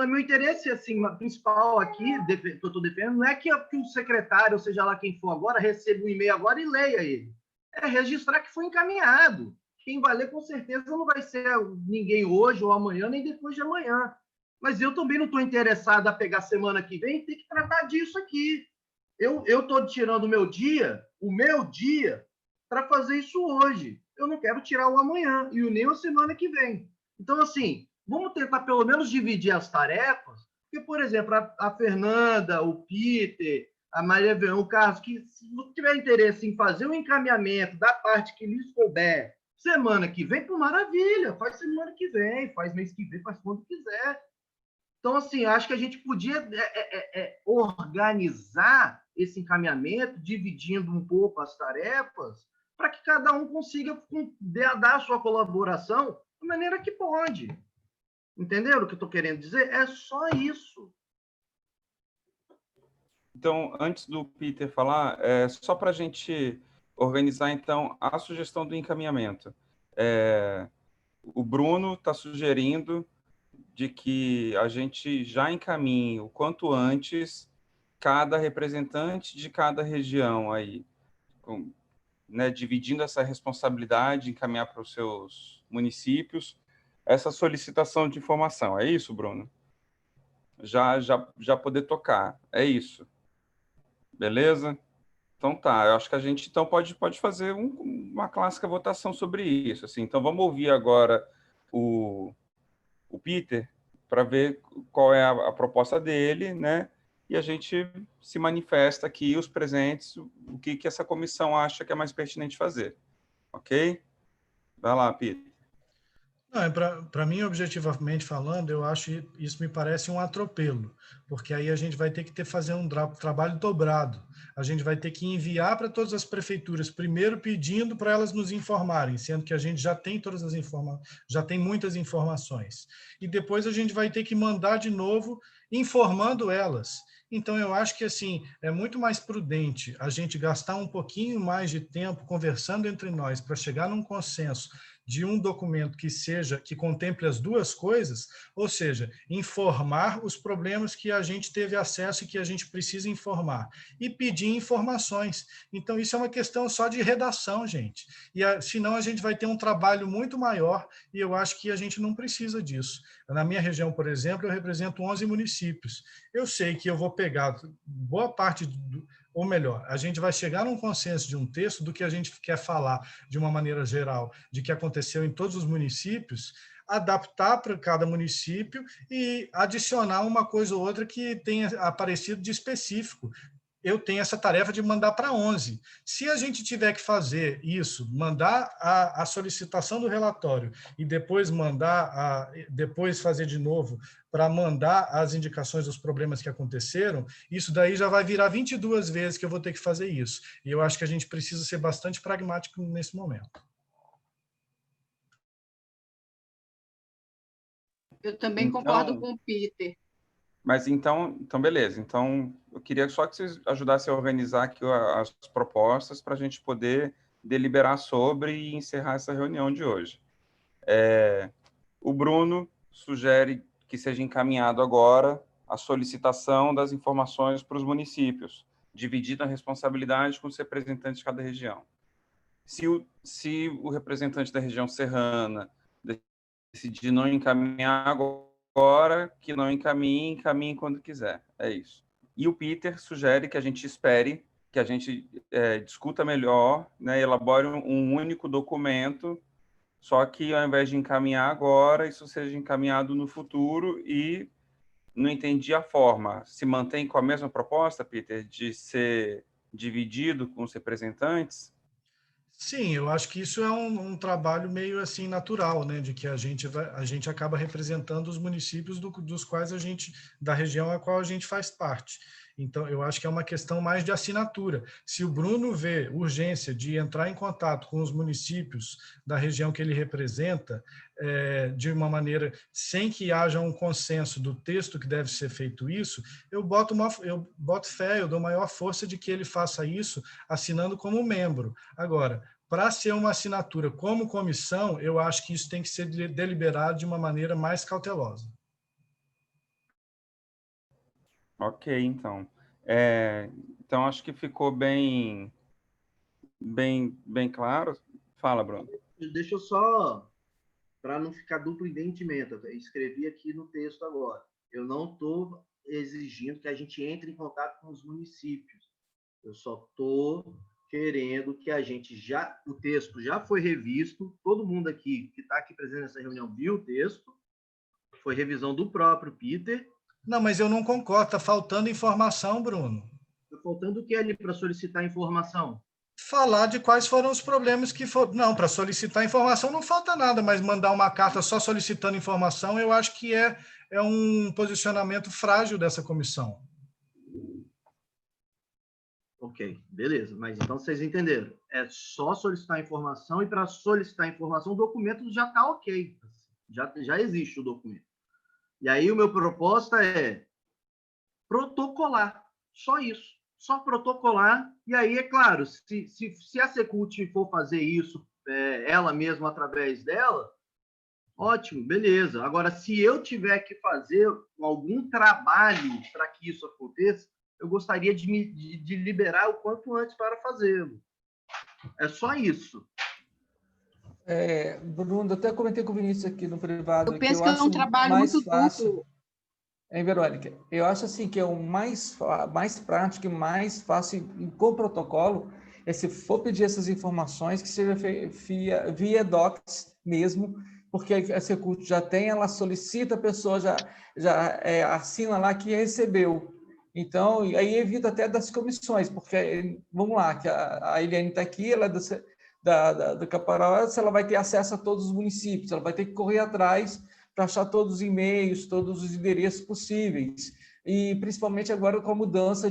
meu interesse assim, principal aqui, que eu estou defendendo, não é que o secretário, ou seja lá quem for agora, receba um e-mail agora e leia ele. É registrar que foi encaminhado. Quem vai ler, com certeza, não vai ser ninguém hoje ou amanhã, nem depois de amanhã. Mas eu também não estou interessado a pegar semana que vem e ter que tratar disso aqui. Eu estou tirando o meu dia, para fazer isso hoje. Eu não quero tirar o amanhã e nem a semana que vem. Então, assim, vamos tentar pelo menos dividir as tarefas, porque, por exemplo, a Fernanda, o Peter, a Maria Verão, o Carlos, que se tiver interesse em fazer o encaminhamento da parte que lhes couber semana que vem, por maravilha, faz semana que vem, faz mês que vem, faz quando quiser. Então, assim, acho que a gente podia organizar esse encaminhamento, dividindo um pouco as tarefas, para que cada um consiga dar a sua colaboração da maneira que pode. Entenderam o que eu estou querendo dizer? É só isso. Então, antes do Peter falar, só para a gente organizar, então, a sugestão do encaminhamento. O Bruno está sugerindo de que a gente já encaminhe o quanto antes cada representante de cada região aí, né, dividindo essa responsabilidade, encaminhar para os seus municípios essa solicitação de informação. É isso, Bruno? Já poder tocar. É isso. Beleza? Então tá, eu acho que a gente então pode fazer uma clássica votação sobre isso. Assim. Então vamos ouvir agora o Peter para ver qual é a proposta dele, né? e a gente se manifesta aqui, os presentes, o que essa comissão acha que é mais pertinente fazer. Ok? Vai lá, Peter. Para mim, objetivamente falando, eu acho isso me parece um atropelo, porque aí a gente vai ter que fazer um trabalho dobrado. A gente vai ter que enviar para todas as prefeituras, primeiro pedindo para elas nos informarem, sendo que a gente já tem todas as já tem muitas informações. E depois a gente vai ter que mandar de novo informando elas. Então, eu acho que assim é muito mais prudente a gente gastar um pouquinho mais de tempo conversando entre nós para chegar num consenso de um documento que contemple as duas coisas, ou seja, informar os problemas que a gente teve acesso e que a gente precisa informar, e pedir informações. Então, isso é uma questão só de redação, gente. Senão, a gente vai ter um trabalho muito maior, e eu acho que a gente não precisa disso. Na minha região, por exemplo, eu represento 11 municípios. Eu sei que eu vou pegar boa parte ou melhor, a gente vai chegar num consenso de um texto do que a gente quer falar de uma maneira geral, de que aconteceu em todos os municípios, adaptar para cada município e adicionar uma coisa ou outra que tenha aparecido de específico. Eu tenho essa tarefa de mandar para 11. Se a gente tiver que fazer isso, mandar a solicitação do relatório e depois depois fazer de novo para mandar as indicações dos problemas que aconteceram, isso daí já vai virar 22 vezes que eu vou ter que fazer isso. E eu acho que a gente precisa ser bastante pragmático nesse momento. Eu também concordo com o Peter. Mas então, beleza. Então, eu queria só que vocês ajudassem a organizar aqui as propostas para a gente poder deliberar sobre e encerrar essa reunião de hoje. O Bruno sugere que seja encaminhado agora a solicitação das informações para os municípios, dividida a responsabilidade com os representantes de cada região. Se o representante da região serrana decidir não encaminhar agora, que não encaminhe quando quiser. É isso. E o Peter sugere que a gente espere, que a gente discuta melhor, né, elabore um único documento, só que ao invés de encaminhar agora, isso seja encaminhado no futuro. E não entendi a forma. Se mantém com a mesma proposta, Peter, de ser dividido com os representantes? Sim, eu acho que isso é um trabalho meio assim natural, né, de que a gente acaba representando os municípios dos quais da região a qual a gente faz parte. Então, eu acho que é uma questão mais de assinatura. Se o Bruno vê urgência de entrar em contato com os municípios da região que ele representa, de uma maneira sem que haja um consenso do texto que deve ser feito isso, eu boto fé, eu dou maior força de que ele faça isso assinando como membro. Agora, para ser uma assinatura como comissão, eu acho que isso tem que ser deliberado de uma maneira mais cautelosa. Ok, então. Então, acho que ficou bem claro. Fala, Bruno. Deixa eu só, para não ficar duplo entendimento, eu escrevi aqui no texto agora. Eu não estou exigindo que a gente entre em contato com os municípios. Eu só estou querendo que o texto já foi revisto, todo mundo aqui que está aqui presente nessa reunião viu o texto, foi revisão do próprio Peter. Não, mas eu não concordo, está faltando informação, Bruno. Está faltando o que ali para solicitar informação? Falar de quais foram os problemas que foram. Não, para solicitar informação não falta nada, mas mandar uma carta só solicitando informação, eu acho que é um posicionamento frágil dessa comissão. Ok, beleza. Mas então vocês entenderam. É só solicitar informação, e para solicitar informação o documento já está ok. Já existe o documento. E aí o meu proposta é protocolar. Só isso. Só protocolar. E aí, é claro, se a Secult for fazer isso ela mesma através dela, ótimo, beleza. Agora, se eu tiver que fazer algum trabalho para que isso aconteça, eu gostaria de liberar o quanto antes para fazê-lo. É só isso. Bruno, eu até comentei com o Vinícius aqui no privado. Eu penso que é um trabalho muito duplo. Verônica, eu acho assim que é o mais prático e mais fácil com o protocolo, se for pedir essas informações, que seja via docs mesmo, porque a Secult já tem, ela solicita, a pessoa já assina lá que recebeu. Então, aí evita até das comissões, porque, vamos lá, que a Eliane está aqui, ela é do Caparó, ela vai ter acesso a todos os municípios, ela vai ter que correr atrás para achar todos os e-mails, todos os endereços possíveis, e principalmente agora com a mudança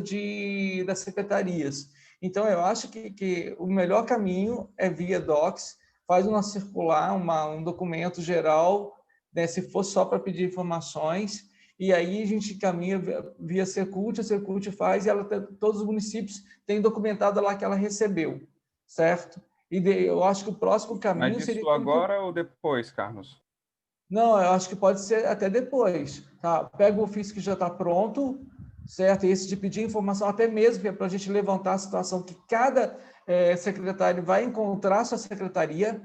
das secretarias. Então, eu acho que o melhor caminho é via Docs, faz uma circular, um documento geral, né, se for só para pedir informações, e aí a gente caminha via Secult, a Secult faz, e todos os municípios têm documentado lá que ela recebeu, certo? E eu acho que o próximo caminho Mas seria... isso agora ou depois, Carlos? Não, eu acho que pode ser até depois. Tá? Pega o ofício que já está pronto, certo? Esse de pedir informação, até mesmo para a gente levantar a situação que cada secretário vai encontrar sua secretaria,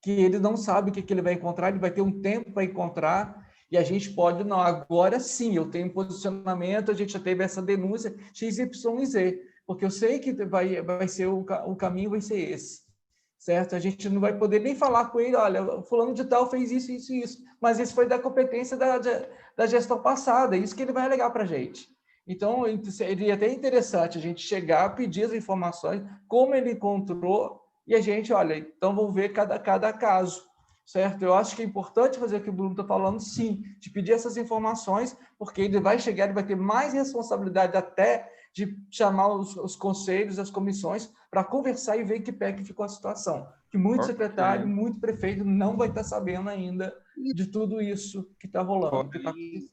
que ele não sabe o que ele vai encontrar, ele vai ter um tempo para encontrar, e a gente pode, não, agora sim, eu tenho posicionamento, a gente já teve essa denúncia XYZ, porque eu sei que vai ser o caminho vai ser esse. Certo? A gente não vai poder nem falar com ele, olha, fulano de tal fez isso, isso e isso, mas isso foi da competência da gestão passada, isso que ele vai alegar para a gente. Então, seria até interessante a gente chegar, pedir as informações, como ele encontrou, e a gente, olha, então vamos ver cada caso, certo? Eu acho que é importante fazer o que o Bruno está falando, sim, de pedir essas informações, porque ele vai chegar, ele vai ter mais responsabilidade até de chamar os conselhos, as comissões, para conversar e ver em que pé que ficou a situação. Que muito secretário, muito prefeito não vai estar sabendo ainda de tudo isso que está rolando.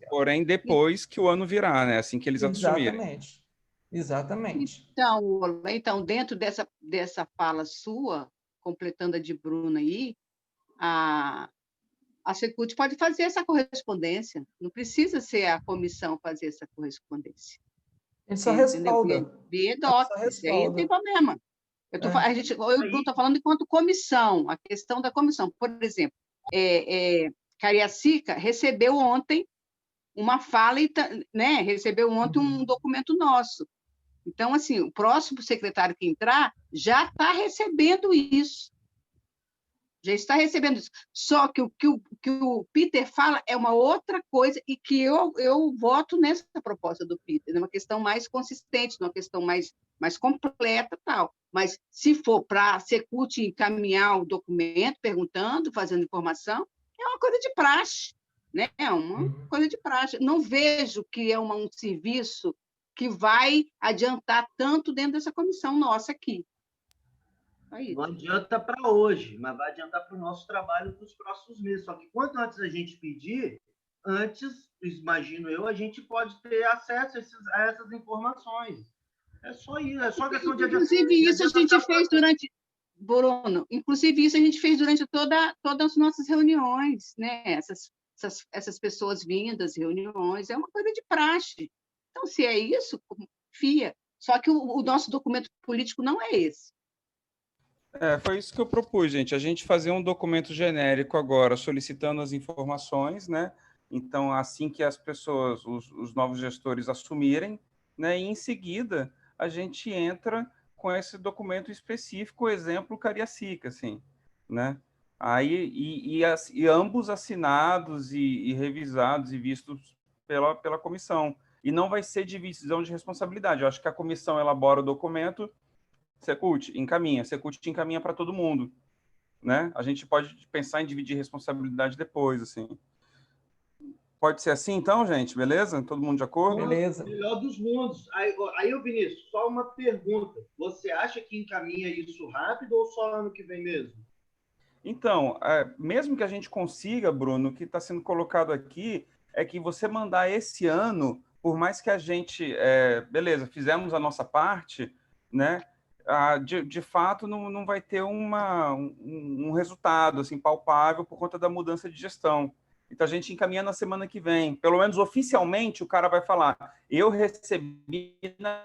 Porém, depois que o ano virar, né? Assim que eles assumirem. Exatamente. Então, dentro dessa fala sua, completando a de Bruna aí, a Secult pode fazer essa correspondência. Não precisa ser a comissão fazer essa correspondência. Ele só respalda. Isso aí não tem problema. Eu estou falando enquanto comissão, a questão da comissão. Por exemplo, Cariacica recebeu ontem uma fala, né? Recebeu ontem um documento nosso. Então, assim, o próximo secretário que entrar já está recebendo isso. Já está recebendo isso. Só que o que o Peter fala é uma outra coisa e que eu voto nessa proposta do Peter, é uma questão mais consistente, uma questão mais completa, tal. Mas se for para a Secult encaminhar o documento, perguntando, fazendo informação, é uma coisa de praxe, né? É uma coisa de praxe. Não vejo que é um serviço que vai adiantar tanto dentro dessa comissão nossa aqui. Não adianta para hoje, mas vai adiantar para o nosso trabalho para os próximos meses. Só que quanto antes a gente pedir, antes, imagino eu, a gente pode ter acesso a essas informações. É só isso, é só questão de adiantar. Inclusive, isso a gente fez durante... Bruno, inclusive isso a gente fez durante todas as nossas reuniões, né? Essas pessoas vindas, reuniões, é uma coisa de praxe. Então, se é isso, confia. Só que o nosso documento político não é esse. Foi isso que eu propus, gente. A gente fazer um documento genérico agora, solicitando as informações, né? Então, assim que as pessoas, os novos gestores assumirem, né? E em seguida, a gente entra com esse documento específico, exemplo Cariacica, assim, né? Aí, e ambos assinados e revisados e vistos pela comissão. E não vai ser divisão de responsabilidade. Eu acho que a comissão elabora o documento, Secult encaminha para todo mundo, né? A gente pode pensar em dividir responsabilidade depois, assim. Pode ser assim, então, gente? Beleza? Todo mundo de acordo? Beleza. Melhor dos mundos. Aí, Vinícius, só uma pergunta. Você acha que encaminha isso rápido ou só ano que vem mesmo? Então, mesmo que a gente consiga, Bruno, o que está sendo colocado aqui é que você mandar esse ano, por mais que a gente... beleza, fizemos a nossa parte, né? De fato, não vai ter um resultado assim, palpável por conta da mudança de gestão. Então, a gente encaminha na semana que vem. Pelo menos oficialmente, o cara vai falar, eu recebi na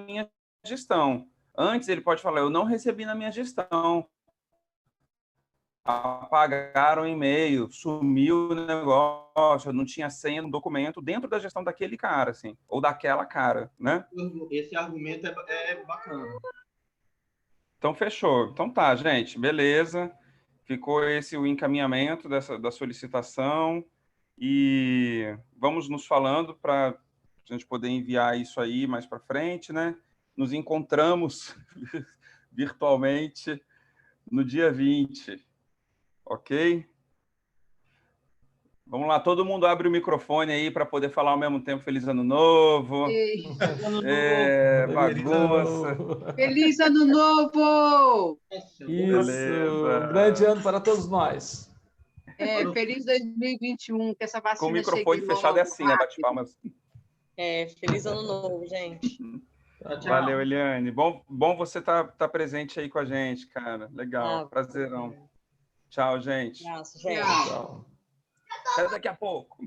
minha gestão. Antes, ele pode falar, eu não recebi na minha gestão. Apagaram o e-mail, sumiu o negócio, não tinha senha no documento dentro da gestão daquele cara, assim, ou daquela cara, né? Esse argumento é bacana. Então, fechou. Então tá, gente, beleza. Ficou esse o encaminhamento da solicitação e vamos nos falando para a gente poder enviar isso aí mais para frente, né? Nos encontramos virtualmente no dia 20, ok? Vamos lá, todo mundo abre o microfone aí para poder falar ao mesmo tempo Feliz Ano Novo. Bagunça. Feliz Ano Novo! Isso, Beleza. grande ano para todos nós. Feliz 2021, que essa vacina Com o microfone chegue fechado é logo, assim, né? Bate rápido. palmas. Feliz Ano Novo, gente. Tchau. Valeu, Eliane. Bom você tá presente aí com a gente, cara. Legal, prazerão. Tchau, gente. Abraço, gente. Tchau. Tchau. Até daqui a pouco.